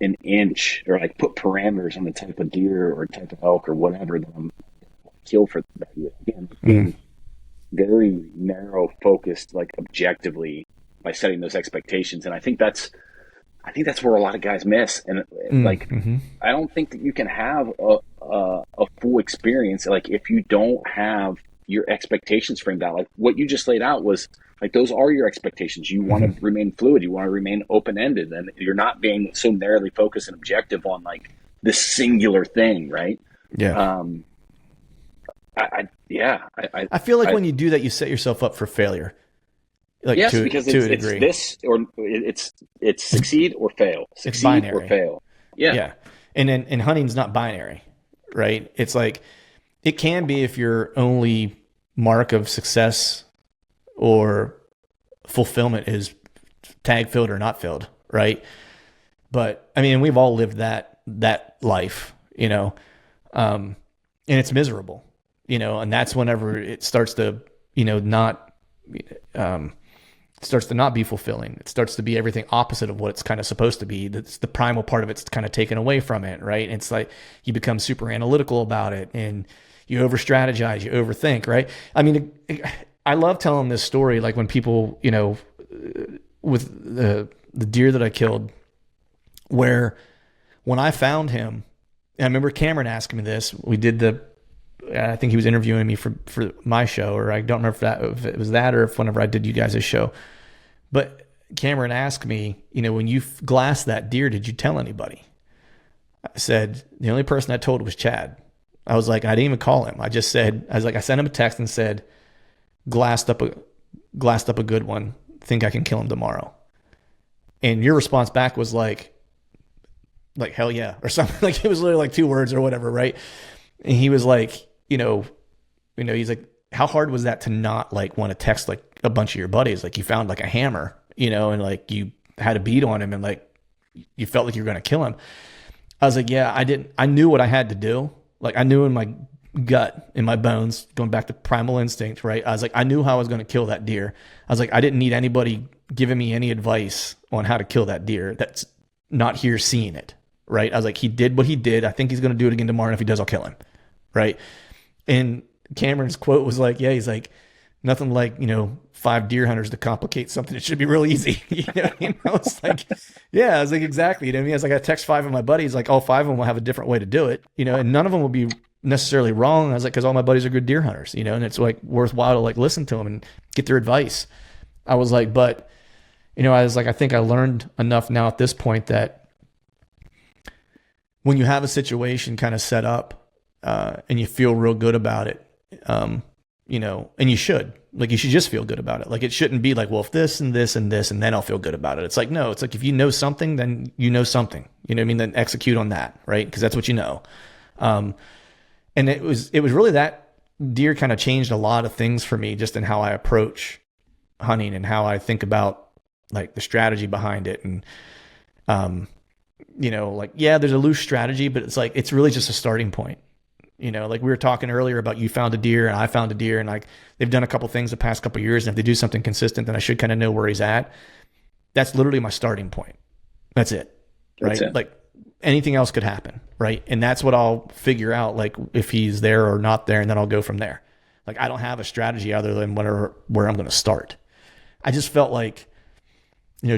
an inch or put parameters on the type of deer or type of elk or whatever that I'm kill for that year. Again, very narrow focused, like objectively, by setting those expectations. And I think that's where a lot of guys miss. And like, Mm-hmm. I don't think that you can have a full experience like if you don't have your expectations framed out. Like what you just laid out was like those are your expectations. You want to remain fluid. You want to remain open ended, and you're not being so narrowly focused and objective on like this singular thing, right? Yeah. I I feel like when you do that, you set yourself up for failure. Like yes, to because a it's degree. this or it's succeed or fail, It's succeed or binary. fail. Yeah, Yeah. And hunting's not binary, right? It's like it can be if your only mark of success or fulfillment is tag filled or not filled, right? But I mean, we've all lived that life, and it's miserable, and that's whenever it starts to, not starts to not be fulfilling. It starts to be everything opposite of what it's kind of supposed to be. That's the primal part of it's kind of taken away from it, right? And it's like you become super analytical about it, and you over strategize, you overthink, right? I mean, I love telling this story, like when people, with the deer that I killed, where when I found him, and I remember Cameron asking me this. We did I think he was interviewing me for my show, or I don't remember if it was that or if whenever I did you guys' show. But Cameron asked me, when you glassed that deer, did you tell anybody? I said, the only person I told was Chad. I was like, I didn't even call him. I sent him a text and said, glassed up a good one. Think I can kill him tomorrow. And your response back was like hell yeah, or something. Like it was literally like 2 words or whatever, right? And he was like, he's like, how hard was that to not like want to text like a bunch of your buddies? Like you found like a hammer, and like you had a beat on him and like you felt like you were going to kill him. I was like, yeah, I knew what I had to do. Like I knew in my gut, in my bones, going back to primal instinct, right? I was like, I knew how I was going to kill that deer. I was like, I didn't need anybody giving me any advice on how to kill that deer that's not here seeing it, right? I was like, he did what he did. I think he's going to do it again tomorrow. And if he does, I'll kill him. Right. And Cameron's quote was like, yeah, he's like, nothing like, 5 deer hunters to complicate something. It should be real easy. I was like, yeah, I was like, exactly. I was like, I text 5 of my buddies, like all 5 of them will have a different way to do it, and none of them will be necessarily wrong. I was like, cause all my buddies are good deer hunters, and it's like worthwhile to like listen to them and get their advice. I was like, but I was like, I think I learned enough now at this point that when you have a situation kind of set up, and you feel real good about it, and you should just feel good about it. Like it shouldn't be like, well, if this and this and this, and then I'll feel good about it. It's like, no, it's like, if you know something, then you know something, then execute on that. Right. Cause that's what you know. And it was really that deer kind of changed a lot of things for me just in how I approach hunting and how I think about like the strategy behind it. And, like, yeah, there's a loose strategy, but it's like, it's really just a starting point. Like we were talking earlier about you found a deer and I found a deer, and like they've done a couple things the past couple of years. And if they do something consistent, then I should kind of know where he's at. That's literally my starting point. That's it. Right. That's it. Like anything else could happen. Right. And that's what I'll figure out, like if he's there or not there. And then I'll go from there. Like I don't have a strategy other than where I'm going to start. I just felt like,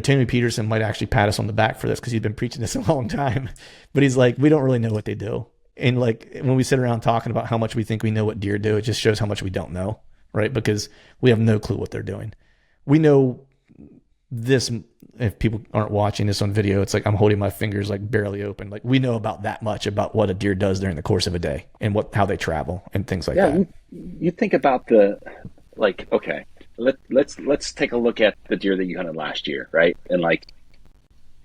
Timmy Peterson might actually pat us on the back for this because he's been preaching this a long time. But he's like, we don't really know what they do. And like when we sit around talking about how much we think we know what deer do, it just shows how much we don't know, right? Because we have no clue what they're doing. We know this, if people aren't watching this on video, it's like I'm holding my fingers like barely open. Like we know about that much about what a deer does during the course of a day and how they travel and things like that. You think about okay, let's take a look at the deer that you hunted last year, right? And like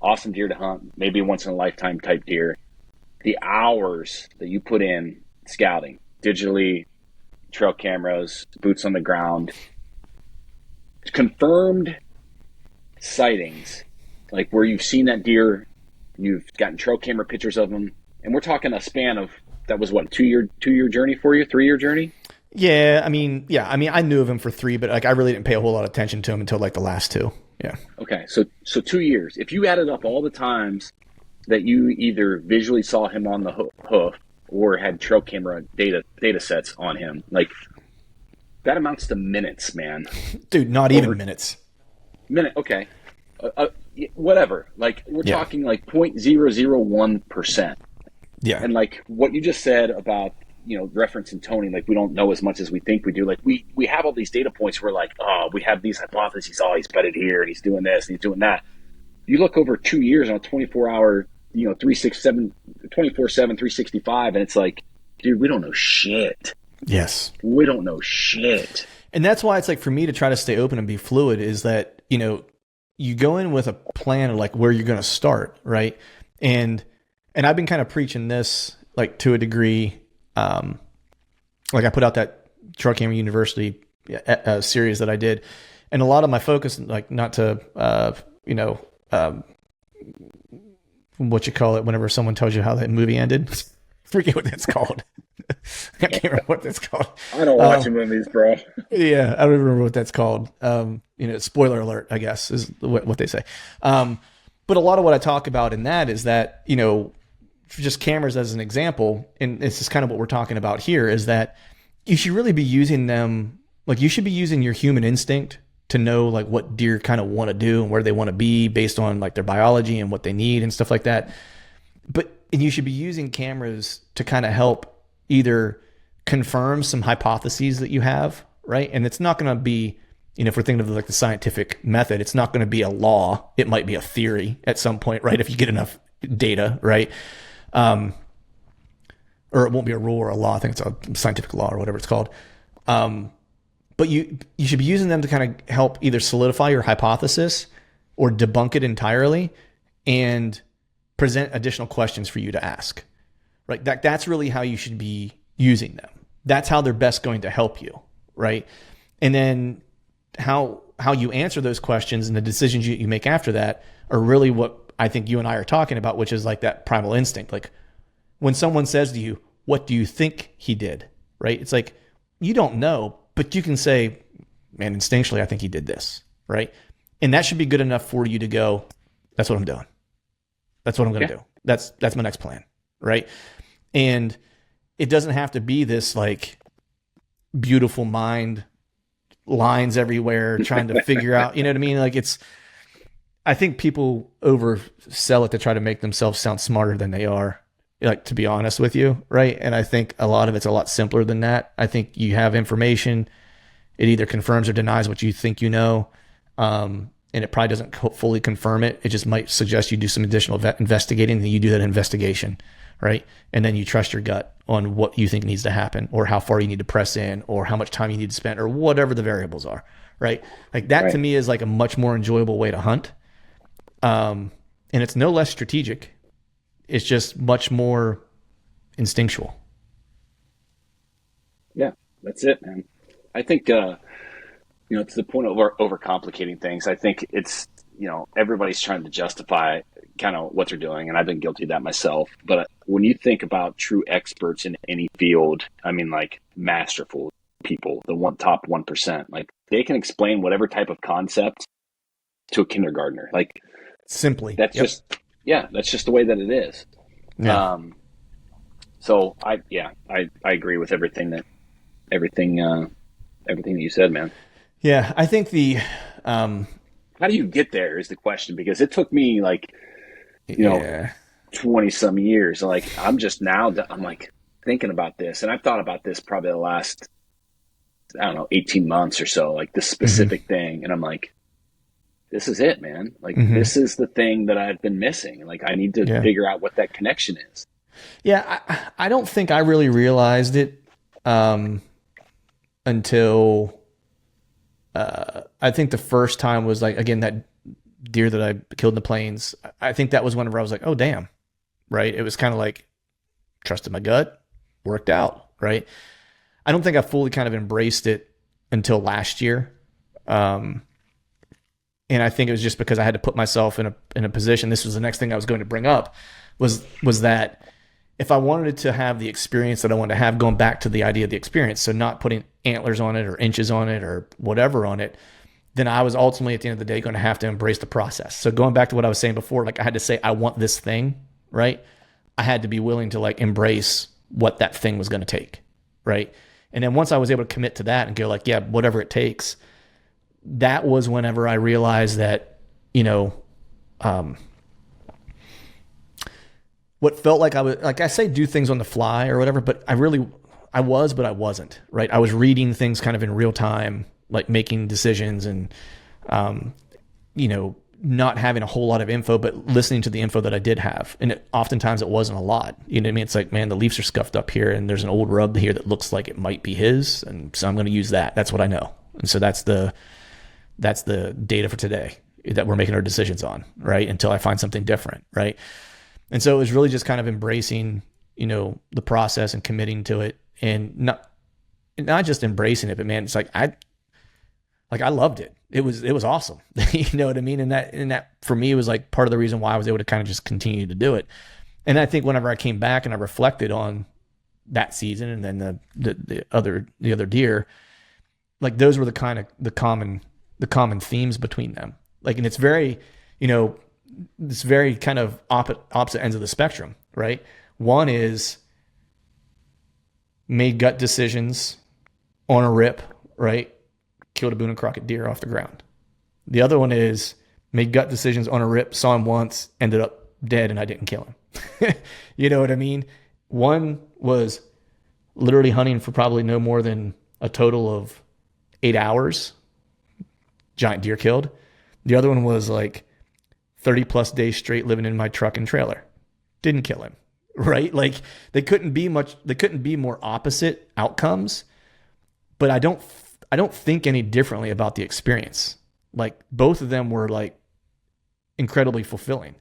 awesome deer to hunt, maybe once in a lifetime type deer. The hours that you put in scouting, digitally, trail cameras, boots on the ground, confirmed sightings, like where you've seen that deer, you've gotten trail camera pictures of them, and we're talking a span of, that was what, 2-year journey for you, 3-year journey? Yeah, I mean, I knew of him for 3, but like I really didn't pay a whole lot of attention to him until like the last 2. Yeah. Okay, so 2 years. If you added up all the times that you either visually saw him on the hoof or had trail camera data sets on him, like that amounts to minutes, man. Dude, not even minutes. Okay. Whatever. Like, we're talking like 0.001%. Yeah. And like what you just said about, referencing Tony, like we don't know as much as we think we do. Like we have all these data points. We're like, oh, we have these hypotheses. Oh, he's bedded here and he's doing this and he's doing that. You look over 2 years on a 24-hour, 367, 24/7, 365, and it's like, dude, we don't know shit. Yes. We don't know shit. And that's why it's like, for me to try to stay open and be fluid is that, you go in with a plan of like where you're going to start. Right. And I've been kind of preaching this like to a degree. Like I put out that Tacticam University series that I did, and a lot of my focus, like not to, what you call it whenever someone tells you how that movie ended. Forget what that's called. I can't remember what that's called. I don't watch movies, bro. Yeah, I don't remember what that's called. Spoiler alert, I guess, is what they say. But a lot of what I talk about in that is that, just cameras as an example, and this is kind of what we're talking about here, is that you should really be using them, like you should be using your human instinct to know like what deer kind of want to do and where they want to be based on like their biology and what they need and stuff like that. And you should be using cameras to kind of help either confirm some hypotheses that you have, right? And it's not going to be, if we're thinking of like the scientific method, it's not going to be a law. It might be a theory at some point, right? If you get enough data, right? Or it won't be a rule or a law. I think it's a scientific law or whatever it's called. But you should be using them to kind of help either solidify your hypothesis or debunk it entirely and present additional questions for you to ask, right? That's really how you should be using them. That's how they're best going to help you, right? And then how you answer those questions and the decisions you make after that are really what I think you and I are talking about, which is like that primal instinct. Like when someone says to you, what do you think he did, right? It's like, you don't know, but you can say, man, instinctually, I think he did this, right? And that should be good enough for you to go, that's what I'm doing. That's what I'm going to do. That's my next plan, right? And it doesn't have to be this like beautiful mind, lines everywhere, trying to figure out, you know what I mean? Like I think people oversell it to try to make themselves sound smarter than they are, like, to be honest with you, right? And I think a lot of it's a lot simpler than that. I think you have information, it either confirms or denies what you think you know, and it probably doesn't fully confirm it. It just might suggest you do some additional investigating, and you do that investigation, right? And then you trust your gut on what you think needs to happen, or how far you need to press in, or how much time you need to spend, or whatever the variables are, right? Like that to me is like a much more enjoyable way to hunt. And it's no less strategic. It's just much more instinctual. Yeah, that's it, man. I think, to the point of overcomplicating things, I think it's, everybody's trying to justify kind of what they're doing. And I've been guilty of that myself. But when you think about true experts in any field, I mean, like masterful people, the top 1%, like they can explain whatever type of concept to a kindergartner. Like simply, that's just the way that it is. Yeah. So I agree with everything that you said, man. Yeah. I think how do you get there is the question, because it took me like, 20 some years. Like I'm like thinking about this, and I've thought about this probably the last, 18 months or so, like this specific thing. And I'm like, this is it, man. Like this is the thing that I've been missing. Like I need to figure out what that connection is. Yeah. I don't think I really realized it, until, I think the first time was like, again, that deer that I killed in the plains. I think that was whenever I was like, oh damn. Right. It was kind of like trusted my gut, worked out. Right. I don't think I fully kind of embraced it until last year. And I think it was just because I had to put myself in a position. This was the next thing I was going to bring up was that if I wanted to have the experience that I wanted to have, going back to the idea of the experience, so not putting antlers on it or inches on it or whatever on it, then I was ultimately at the end of the day going to have to embrace the process. So going back to what I was saying before, like I had to say, I want this thing, right? I had to be willing to like embrace what that thing was going to take, right? And then once I was able to commit to that and go like, yeah, whatever it takes, that was whenever I realized that, what felt like I was, like I say, do things on the fly or whatever, but I was, but I wasn't, right? I was reading things kind of in real time, like making decisions and, not having a whole lot of info, but listening to the info that I did have. And oftentimes it wasn't a lot. You know what I mean? It's like, man, the Leafs are scuffed up here and there's an old rub here that looks like it might be his. And so I'm going to use that. That's what I know. And so that's the data for today that we're making our decisions on, right? Until I find something different, right? And so it was really just kind of embracing, the process and committing to it, and not just embracing it, but man, it's like I loved it. It was awesome. You know what I mean? And that for me was like part of the reason why I was able to kind of just continue to do it. And I think whenever I came back and I reflected on that season and then the other deer, like those were the common themes between them. Like, and it's very, it's very kind of opposite ends of the spectrum, right? One is made gut decisions on a rip, right? Killed a Boone and Crockett deer off the ground. The other one is made gut decisions on a rip, saw him once, ended up dead, and I didn't kill him. You know what I mean? One was literally hunting for probably no more than a total of 8 hours. Giant deer killed. The other one was like 30 plus days straight living in my truck and trailer. Didn't kill him, right? Like they couldn't be more opposite outcomes, but I don't think any differently about the experience. Like both of them were like incredibly fulfilling.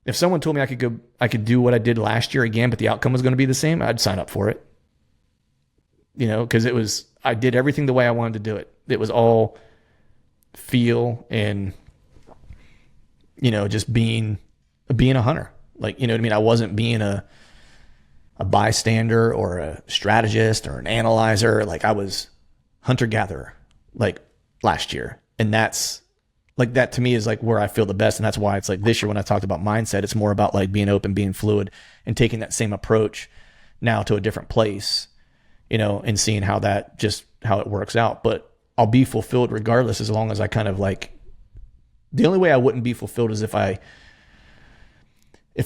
If someone told me I could do what I did last year again, but the outcome was going to be the same, I'd sign up for it. Because I did everything the way I wanted to do it. It was all feel and, just being a hunter. Like, you know what I mean? I wasn't being a bystander or a strategist or an analyzer. Like I was hunter-gatherer like last year. And that's like, that to me is like where I feel the best. And that's why it's like this year when I talked about mindset, it's more about like being open, being fluid, and taking that same approach now to a different place, and seeing how it works out. But I'll be fulfilled regardless, as long as I kind of like, the only way I wouldn't be fulfilled is if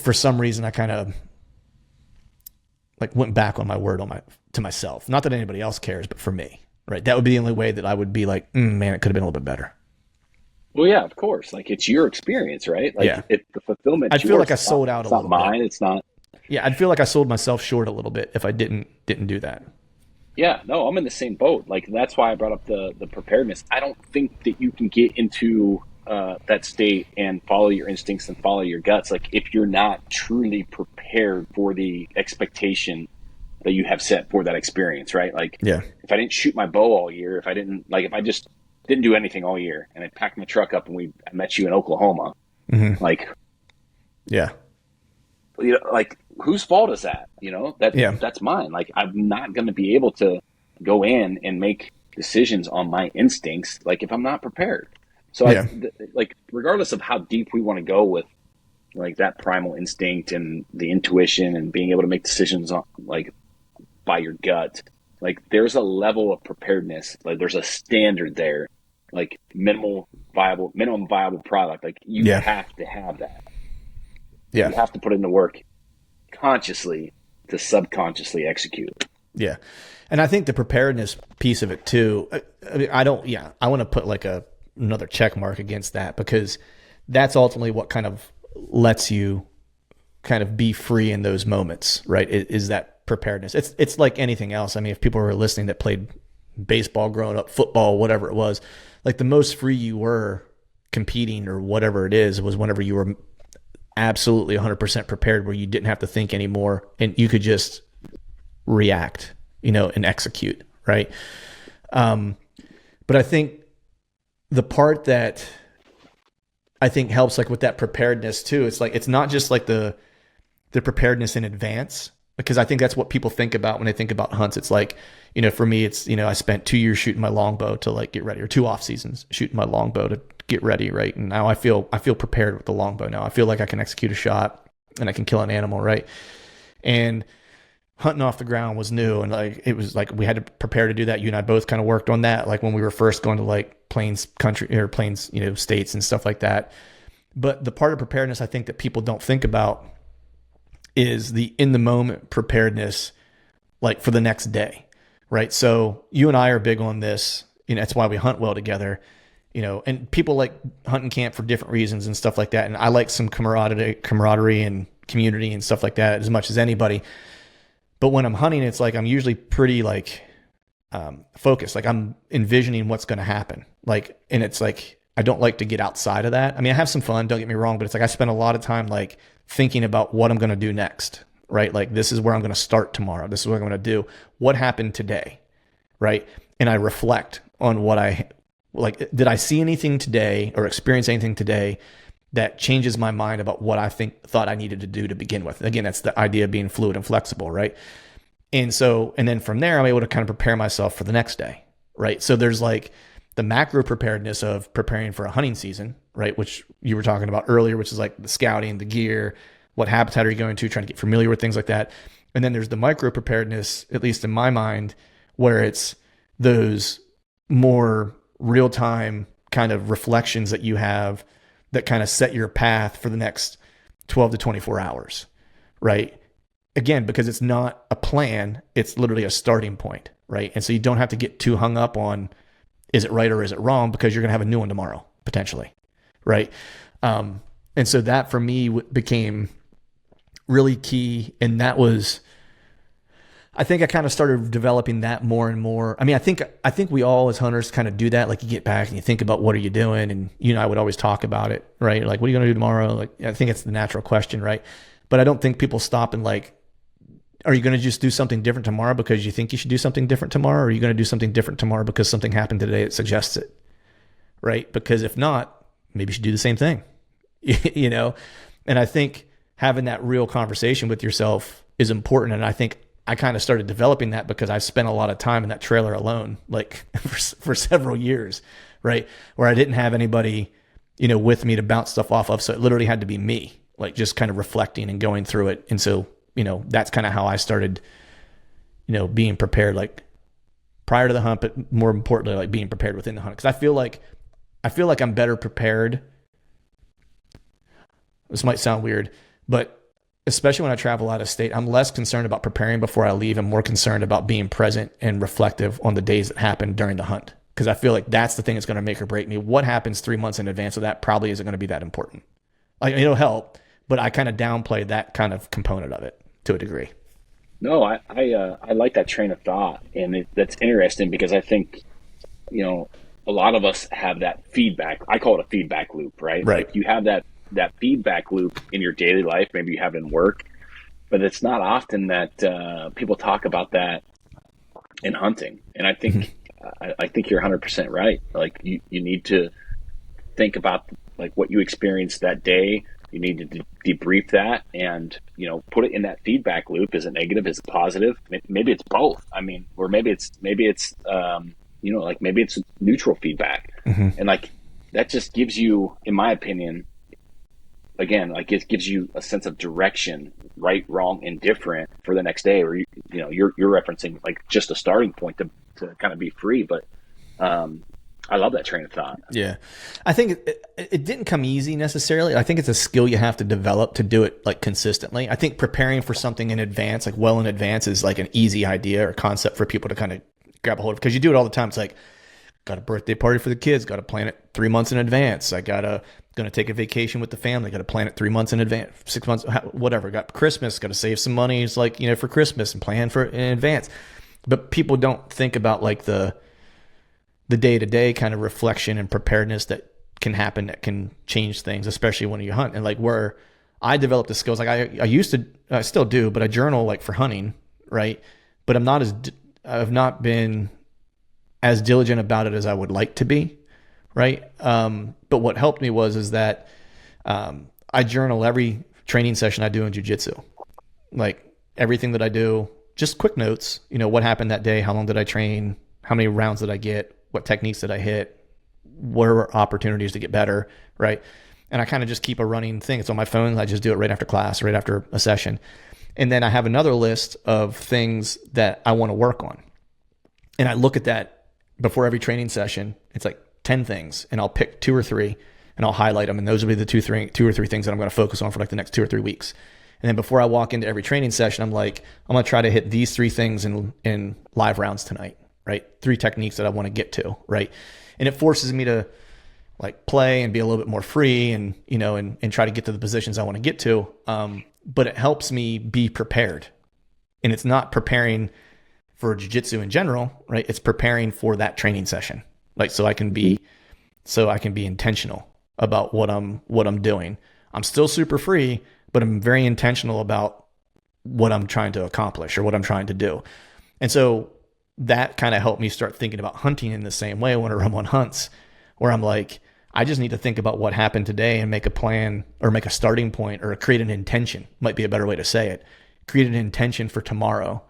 for some reason I kind of like went back on my word to myself. Not that anybody else cares, but for me, right? That would be the only way that I would be like, man, it could have been a little bit better. Well, yeah, of course. Like it's your experience, right? Like yeah. if the fulfillment, I'd feel like I sold out a little bit. It's not mine. It's not. Yeah, I'd feel like I sold myself short a little bit if I didn't do that. Yeah, no, I'm in the same boat. Like that's why I brought up the preparedness. I don't think that you can get into that state and follow your instincts and follow your guts. Like if you're not truly prepared for the expectation that you have set for that experience, right? Like if I didn't shoot my bow all year, if I just didn't do anything all year and I packed my truck up and I met you in Oklahoma, like, like whose fault is that? That's mine. Like I'm not going to be able to go in and make decisions on my instincts. Like if I'm not prepared. So like regardless of how deep we want to go with like that primal instinct and the intuition and being able to make decisions on like by your gut, like there's a level of preparedness. Like there's a standard there, like minimum viable product. Like you have to have that. You have to put in the work consciously to subconsciously execute. Yeah. And I think the preparedness piece of it too, I want to put like another check mark against that, because that's ultimately what kind of lets you kind of be free in those moments, right? Is that preparedness. It's like anything else. I mean, if people were listening that played baseball growing up, football, whatever it was, like the most free you were competing or whatever it is was whenever you were absolutely 100% prepared, where you didn't have to think anymore and you could just react, and execute. Right. But I think the part that I think helps like with that preparedness too, it's like, it's not just like the preparedness in advance, because I think that's what people think about when they think about hunts. It's like, for me, it's, I spent 2 years shooting my longbow to like get ready, or 2 off seasons shooting my longbow to get ready. Right. And now I feel prepared with the longbow. Now I feel like I can execute a shot and I can kill an animal. Right. And hunting off the ground was new, and like it was like we had to prepare to do that. You and I both kind of worked on that, like when we were first going to like plains country or plains, states and stuff like that. But the part of preparedness I think that people don't think about is the in the moment preparedness, like for the next day, right? So you and I are big on this. That's why we hunt well together. And people like hunting camp for different reasons and stuff like that. And I like some camaraderie and community and stuff like that as much as anybody. But when I'm hunting, it's like I'm usually pretty like focused. Like I'm envisioning what's going to happen. Like, and it's like I don't like to get outside of that. I mean, I have some fun, don't get me wrong, but it's like I spend a lot of time like thinking about what I'm going to do next, right? Like this is where I'm going to start tomorrow. This is what I'm going to do. What happened today, right? And I reflect on what did I see anything today or experience anything today that changes my mind about what I thought I needed to do to begin with? Again, that's the idea of being fluid and flexible, right? And then from there, I'm able to kind of prepare myself for the next day, right? So there's like the macro preparedness of preparing for a hunting season, right? Which you were talking about earlier, which is like the scouting, the gear, what habitat are you going to, trying to get familiar with things like that. And then there's the micro preparedness, at least in my mind, where it's those more real-time kind of reflections that you have that kind of set your path for the next 12 to 24 hours, right? Again, because it's not a plan, it's literally a starting point, right? And so you don't have to get too hung up on, is it right or is it wrong? Because you're going to have a new one tomorrow, potentially, right? And so that for me became really key. And that was, I think I kind of started developing that more and more. I mean, I think we all as hunters kind of do that. Like you get back and you think about what are you doing? And, I would always talk about it, right? Like, what are you going to do tomorrow? Like, I think it's the natural question, right? But I don't think people stop and like, are you going to just do something different tomorrow because you think you should do something different tomorrow? Or are you going to do something different tomorrow because something happened today that suggests it, right? Because if not, maybe you should do the same thing, And I think having that real conversation with yourself is important. And I think I kind of started developing that because I've spent a lot of time in that trailer alone, like for several years, right? Where I didn't have anybody, with me to bounce stuff off of. So it literally had to be me, like just kind of reflecting and going through it. And so, that's kind of how I started, being prepared, like prior to the hunt, but more importantly, like being prepared within the hunt. Cause I feel like I'm better prepared. This might sound weird, but especially when I travel out of state, I'm less concerned about preparing before I leave. I'm more concerned about being present and reflective on the days that happen during the hunt. Because I feel like that's the thing that's going to make or break me. What happens 3 months in advance of that probably isn't going to be that important. Like, it'll help, but I kind of downplay that kind of component of it to a degree. No, I like that train of thought, and that's interesting because I think, a lot of us have that feedback. I call it a feedback loop, right? Right. Like you have that feedback loop in your daily life. Maybe you have it in work, but it's not often that people talk about that in hunting. And I think I think you're 100% right. Like you need to think about like what you experienced that day. You need to debrief that and, put it in that feedback loop. Is it negative? Is it positive? Maybe it's both. I mean, or maybe it's maybe it's neutral feedback. Mm-hmm. And like, that just gives you, in my opinion, again, like it gives you a sense of direction, right, wrong, indifferent for the next day. Or, you're referencing like just a starting point to kind of be free. But, I love that train of thought. Yeah. I think it didn't come easy necessarily. I think it's a skill you have to develop to do it like consistently. I think preparing for something in advance, like well in advance, is like an easy idea or concept for people to kind of grab a hold of, because you do it all the time. It's like, got a birthday party for the kids, got to plan it 3 months in advance. I going to take a vacation with the family, got to plan it 3 months in advance, 6 months, whatever. Got Christmas, got to save some money. It's like, for Christmas and plan for it in advance. But people don't think about like the day-to-day kind of reflection and preparedness that can happen, that can change things, especially when you hunt. And like where I developed the skills, like I still do, but I journal like for hunting, right? But I've not been as diligent about it as I would like to be, right? But what helped me is that I journal every training session I do in jiu-jitsu, like everything that I do, just quick notes, what happened that day, how long did I train, how many rounds did I get, what techniques did I hit, what are opportunities to get better, right? And I kind of just keep a running thing. It's on my phone. I just do it right after class, right after a session. And then I have another list of things that I want to work on. And I look at that before every training session. It's like 10 things, and I'll pick 2 or 3 and I'll highlight them. And those will be the 2 or 3 things that I'm going to focus on for like the next 2 or 3 weeks. And then before I walk into every training session, I'm like, I'm going to try to hit these 3 things in live rounds tonight, right? 3 techniques that I want to get to, right? And it forces me to like play and be a little bit more free and, you know, and try to get to the positions I want to get to. But it helps me be prepared. And it's not preparing for jiu-jitsu in general, right? It's preparing for that training session. Like, so I can be intentional about what I'm doing. I'm still super free, but I'm very intentional about what I'm trying to accomplish or what I'm trying to do. And so that kind of helped me start thinking about hunting in the same way whenever I'm on hunts, where I'm like, I just need to think about what happened today and make a plan or make a starting point or create an intention, might be a better way to say it. Create an intention for tomorrow,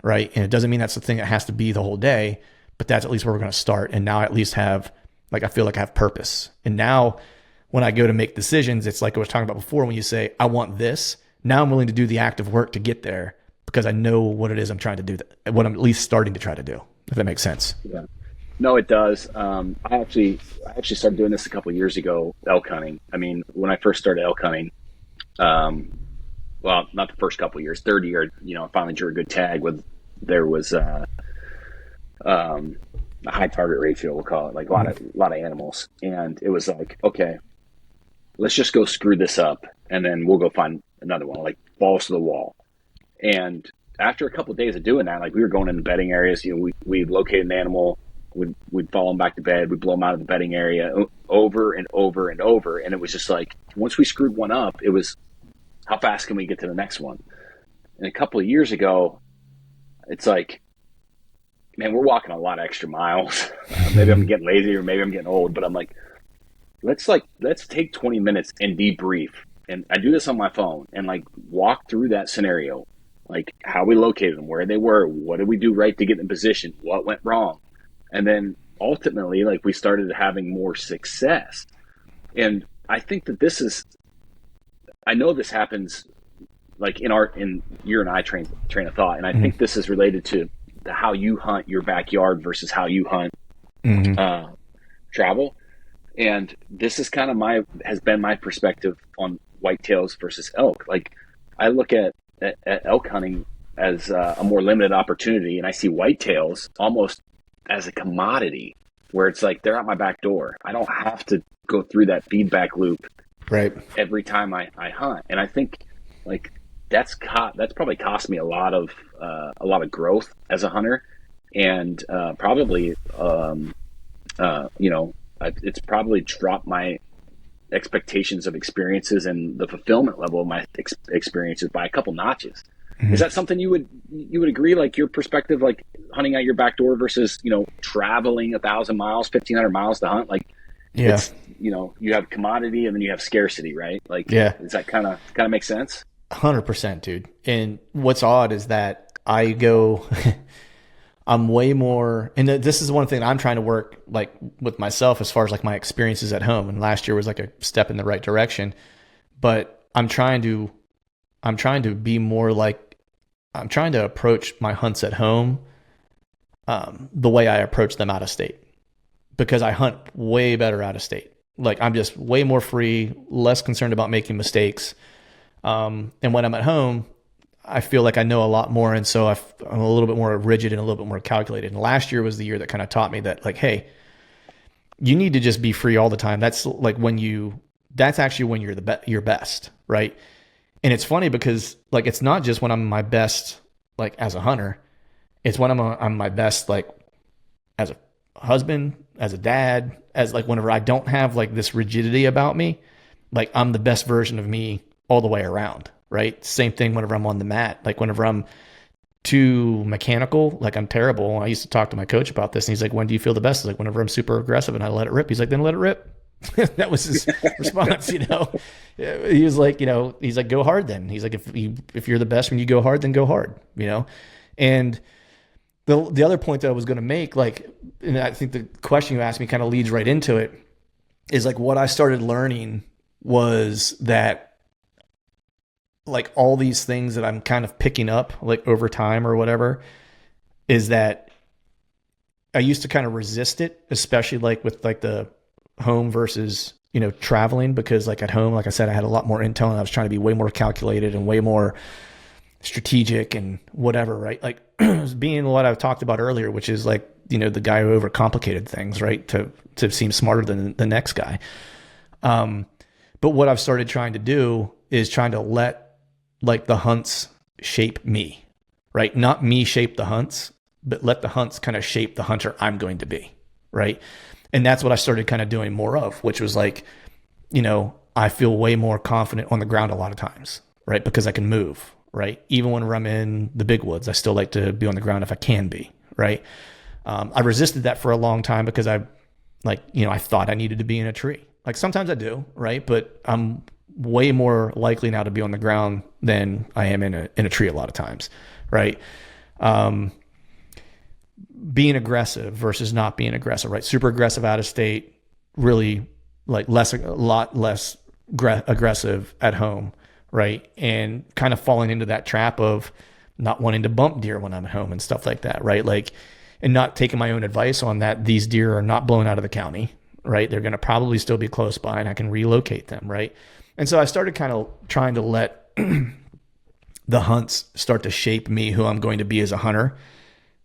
right? And it doesn't mean that's the thing that has to be the whole day, but that's at least where we're going to start. And now I at least have, like, I feel like I have purpose. And now when I go to make decisions, it's like I was talking about before, when you say, I want this, now I'm willing to do the active work to get there because I know what it is I'm trying to do, what I'm at least starting to try to do, if that makes sense. Yeah. No, it does. I actually started doing this a couple of years ago, elk hunting. I mean, when I first started elk hunting, well, not the first couple of years, third year, you know, I finally drew a good tag there was a high target ratio, we'll call it, like a lot of animals. And it was like, okay, let's just go screw this up and then we'll go find another one, like balls to the wall. And after a couple of days of doing that, like we were going into bedding areas, you know, we located an animal, we'd follow them back to bed, we'd blow them out of the bedding area over and over and over. And it was just like, once we screwed one up, it was, how fast can we get to the next one? And a couple of years ago, it's like, man, we're walking a lot of extra miles. Maybe I'm getting lazy or maybe I'm getting old, but I'm like, let's take 20 minutes and debrief. And I do this on my phone and like walk through that scenario, like how we located them, where they were, what did we do right to get in position, what went wrong. And then ultimately, like we started having more success. And I think that I know this happens like in your and I train of thought. And I think this is related to how you hunt your backyard versus how you hunt travel. And this is kind of has been my perspective on whitetails versus elk. Like I look at elk hunting as a more limited opportunity, and I see whitetails almost as a commodity where it's like they're at my back door. I don't have to go through that feedback loop right every time I hunt. And I think like that's probably cost me a lot of growth as a hunter, and probably you know, it's probably dropped my expectations of experiences and the fulfillment level of my experiences by a couple notches. Is that something you would agree? Like your perspective, like hunting out your back door versus, you know, traveling 1,000 miles, 1,500 miles to hunt. Like, yeah, it's, you know, you have commodity and then you have scarcity, right? Like, yeah, does that kind of make sense? 100%, dude. And what's odd is that I'm way more, and this is one thing I'm trying to work like with myself as far as like my experiences at home. And last year was like a step in the right direction, but I'm trying to be more like, I'm trying to approach my hunts at home the way I approach them out of state, because I hunt way better out of state. Like I'm just way more free, less concerned about making mistakes. And when I'm at home, I feel like I know a lot more. And so I'm a little bit more rigid and a little bit more calculated. And last year was the year that kind of taught me that, like, hey, you need to just be free all the time. That's like that's actually when you're your best, right? And it's funny because like, it's not just when I'm my best, like as a hunter, it's when I'm my best, like as a husband, as a dad, as like whenever I don't have like this rigidity about me, like I'm the best version of me all the way around, right? Same thing whenever I'm on the mat, like whenever I'm too mechanical, like I'm terrible. I used to talk to my coach about this and he's like, when do you feel the best? Like whenever I'm super aggressive and I let it rip. He's like, then let it rip. That was his response, you know. He was like, you know, he's like, go hard then. He's like, if you're the best when you go hard, then go hard, you know. And the other point that I was going to make, like, and I think the question you asked me kind of leads right into it, is like what I started learning was that like all these things that I'm kind of picking up like over time or whatever is that I used to kind of resist it, especially like with like the home versus, traveling, because like at home, like I said, I had a lot more intel and I was trying to be way more calculated and way more strategic and whatever, right? Like being what I've talked about earlier, which is like, the guy who overcomplicated things, right? To seem smarter than the next guy. But what I've started trying to do is trying to let like the hunts shape me, right? Not me shape the hunts, but let the hunts kind of shape the hunter I'm going to be, right? And that's what I started kind of doing more of, which was like, I feel way more confident on the ground a lot of times, right? Because I can move, right? Even when I'm in the big woods, I still like to be on the ground if I can be, right? I resisted that for a long time because I thought I needed to be in a tree. Like sometimes I do, right? But I'm way more likely now to be on the ground than I am in a tree a lot of times, right? Being aggressive versus not being aggressive, right? Super aggressive out of state, really like a lot less aggressive at home, right? And kind of falling into that trap of not wanting to bump deer when I'm at home and stuff like that, right? Like, and not taking my own advice on that. These deer are not blown out of the county, right? They're going to probably still be close by and I can relocate them, right? And so I started kind of trying to let the hunts start to shape me, who I'm going to be as a hunter.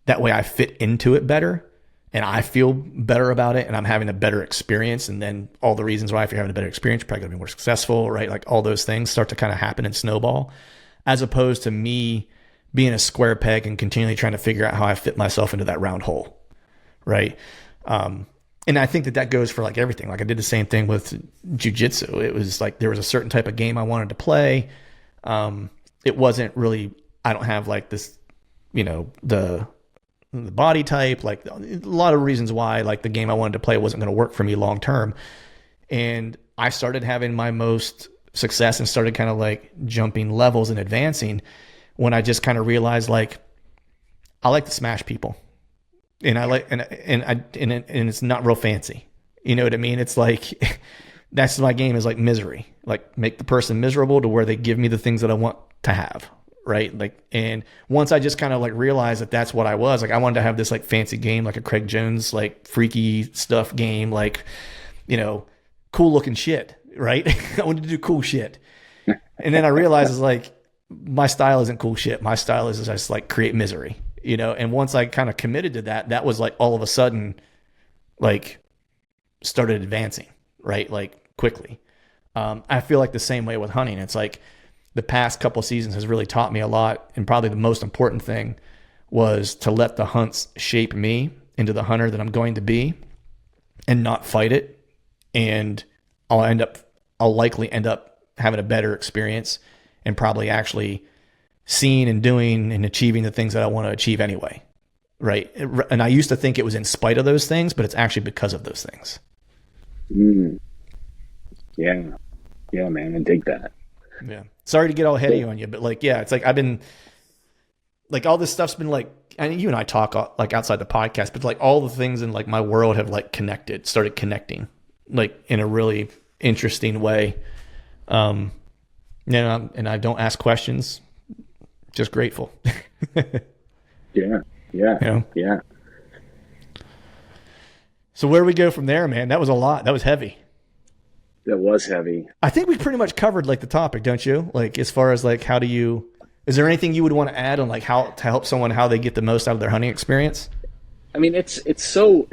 That way I fit into it better and I feel better about it and I'm having a better experience. And then all the reasons why, if you're having a better experience, you're probably going to be more successful, right? Like all those things start to kind of happen and snowball, as opposed to me being a square peg and continually trying to figure out how I fit myself into that round hole, right? And I think that goes for like everything. Like I did the same thing with jiu-jitsu. It was like there was a certain type of game I wanted to play. It wasn't really, I don't have like this, the body type, like a lot of reasons why like the game I wanted to play wasn't going to work for me long term. And I started having my most success and started kind of like jumping levels and advancing when I just kind of realized like I like to smash people, and I like and it's not real fancy. You know what I mean? It's like that's my game, is like misery, like make the person miserable to where they give me the things that I want to have, right? Like, and once I just kind of like realized that that's what I was like, I wanted to have this like fancy game, like a Craig Jones like freaky stuff game, like cool looking shit, right? I wanted to do cool shit, and then I realized it's like, my style isn't cool shit. My style is just like create misery, and once I kind of committed to that, that was like all of a sudden like started advancing, right? Like quickly. I feel like the same way with hunting. It's like the past couple of seasons has really taught me a lot. And probably the most important thing was to let the hunts shape me into the hunter that I'm going to be and not fight it. And I'll likely end up having a better experience and probably actually seeing and doing and achieving the things that I want to achieve anyway. Right. And I used to think it was in spite of those things, but it's actually because of those things. Yeah. Yeah, man. I dig that. Yeah. Sorry to get all heady on you, but like, yeah, it's like, I've been like, all this stuff's been like, and you and I talk like outside the podcast, but like all the things in like my world have like started connecting like in a really interesting way. And I don't ask questions, just grateful. Yeah. Yeah. So where do we go from there, man? That was a lot. That was heavy. That was heavy. I think we pretty much covered like the topic, don't you? Like as far as like is there anything you would want to add on like how to help someone, how they get the most out of their hunting experience? I mean, it's so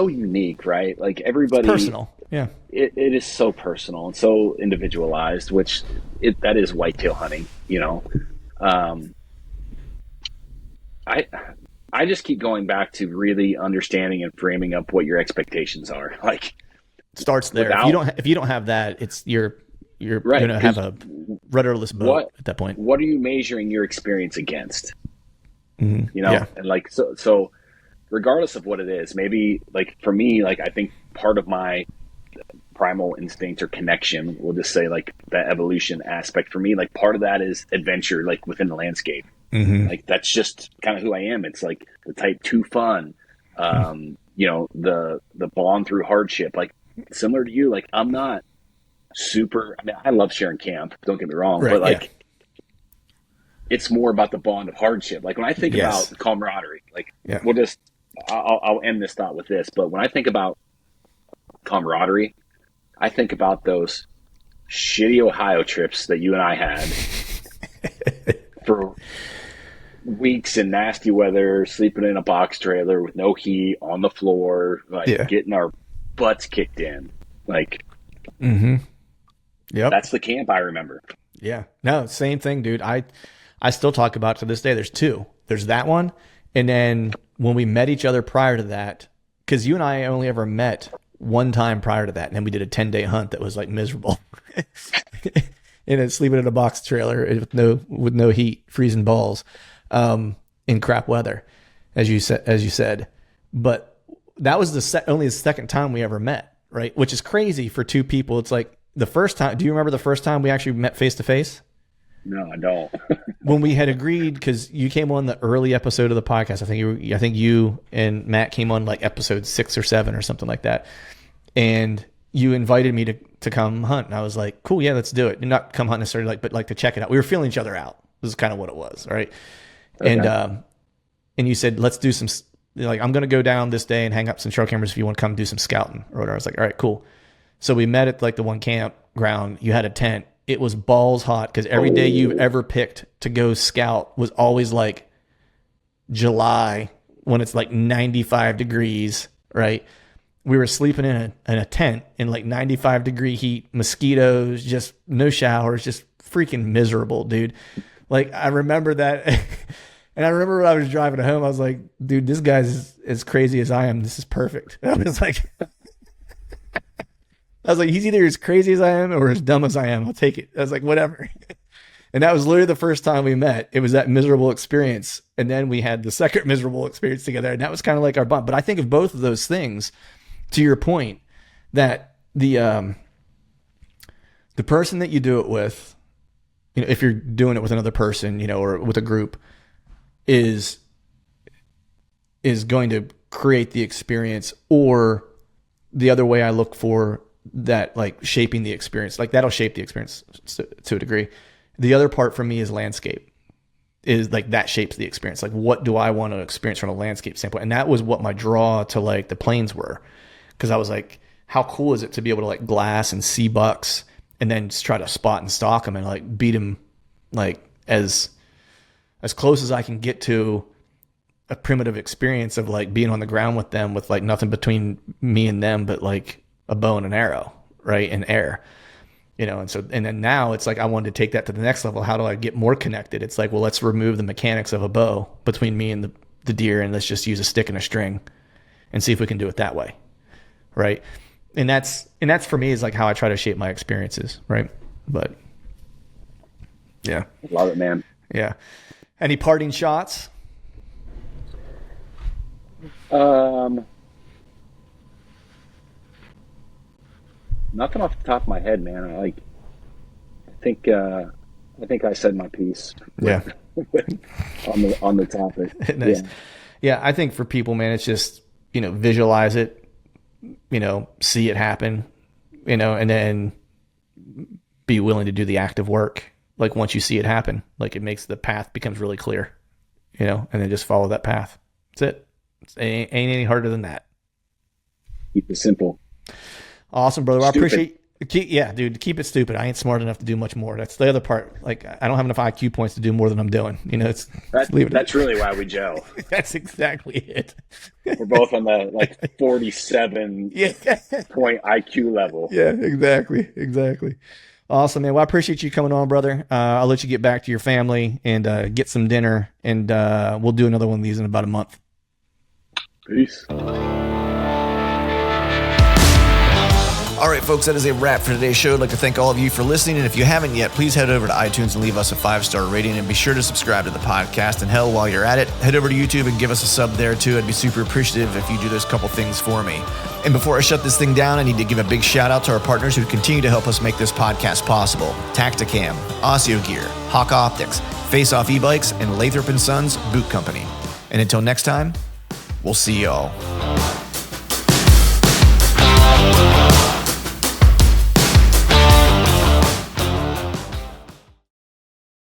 unique, right? Like everybody, it's personal. Yeah. It is so personal and so individualized, which that is whitetail hunting, I just keep going back to really understanding and framing up what your expectations are. Like, starts there. If you don't have that, it's you're right, going to have a rudderless boat at that point. What are you measuring your experience against? Mm-hmm. Yeah. And like so regardless of what it is, maybe like for me, like I think part of my primal instinct or connection, we'll just say like that evolution aspect for me, like part of that is adventure, like within the landscape. Mm-hmm. Like that's just kind of who I am. It's like the type 2 fun, the bond through hardship, like similar to you. Like I'm not super, I mean, I love sharing camp, don't get me wrong, right, but like it's more about the bond of hardship. Like when I think about camaraderie, like I'll end this thought with this, but when I think about camaraderie, I think about those shitty Ohio trips that you and I had for weeks in nasty weather, sleeping in a box trailer with no heat on the floor, like getting our butts kicked in. Like, that's the camp I remember. Yeah, no, same thing, dude. I still talk about it to this day. There's two. There's that one. And then when we met each other prior to that, because you and I only ever met one time prior to that. And then we did a 10-day hunt that was like miserable. And then sleeping in a box trailer with no heat, freezing balls, in crap weather, as you said. But that was only the second time we ever met, right? Which is crazy for two people. It's like the first time. Do you remember the first time we actually met face to face? No, I don't. When we had agreed, because you came on the early episode of the podcast. I think you and Matt came on like episode 6 or 7 or something like that. And you invited me to come hunt. And I was like, cool, yeah, let's do it. And not come hunt necessarily, but like to check it out. We were feeling each other out. This is kind of what it was, right? Okay. And you said, let's do some, like, I'm going to go down this day and hang up some trail cameras if you want to come do some scouting or whatever. I was like, all right, cool. So we met at like the one campground. You had a tent. It was balls hot because every day you've ever picked to go scout was always like July when it's like 95 degrees, right? We were sleeping in a tent in like 95 degree heat, mosquitoes, just no showers, just freaking miserable, dude. Like I remember that. And I remember when I was driving home, I was like, dude, this guy's as crazy as I am. This is perfect. And I was like, he's either as crazy as I am or as dumb as I am. I'll take it. I was like, whatever. And that was literally the first time we met. It was that miserable experience. And then we had the second miserable experience together. And that was kind of like our bump. But I think of both of those things, to your point, that the person that you do it with, you know, if you're doing it with another person, you know, or with a group, is going to create the experience. Or the other way I look for that, like shaping the experience, like that'll shape the experience to a degree. The other part for me is landscape, is like that shapes the experience. Like, what do I want to experience from a landscape standpoint? And that was what my draw to like the plains were. Cause I was like, how cool is it to be able to like glass and see bucks and then just try to spot and stalk them and like beat them like as close as I can get to a primitive experience of like being on the ground with them with like nothing between me and them, but like a bow and an arrow, right? And air, you know? And then now it's like, I wanted to take that to the next level. How do I get more connected? It's like, well, let's remove the mechanics of a bow between me and the deer. And let's just use a stick and a string and see if we can do it that way. Right. And that's for me is like how I try to shape my experiences. Right. But yeah. Love it, man. Yeah. Any parting shots? Nothing off the top of my head, man. I think I said my piece. Yeah. on the topic. Nice. Yeah. I think for people, man, it's just, you know, visualize it, you know, see it happen, you know, and then be willing to do the active work. Like once you see it happen, like it makes the path becomes really clear, you know, and then just follow that path. That's it. It ain't any harder than that. Keep it simple. Awesome, brother. Well, I appreciate. Yeah, dude. Keep it stupid. I ain't smart enough to do much more. That's the other part. Like, I don't have enough IQ points to do more than I'm doing. You know, that's really why we gel. That's exactly it. We're both on the like 47 point IQ level. Yeah, exactly. Awesome, man. Well, I appreciate you coming on, brother. I'll let you get back to your family and get some dinner, and we'll do another one of these in about a month. Peace. All right, folks, that is a wrap for today's show. I'd like to thank all of you for listening. And if you haven't yet, please head over to iTunes and leave us a 5-star rating. And be sure to subscribe to the podcast. And hell, while you're at it, head over to YouTube and give us a sub there too. I'd be super appreciative if you do those couple things for me. And before I shut this thing down, I need to give a big shout out to our partners who continue to help us make this podcast possible. Tacticam, Asio Gear, Hawk Optics, Face Off E-Bikes, and Lathrop & Sons Boot Company. And until next time, we'll see y'all.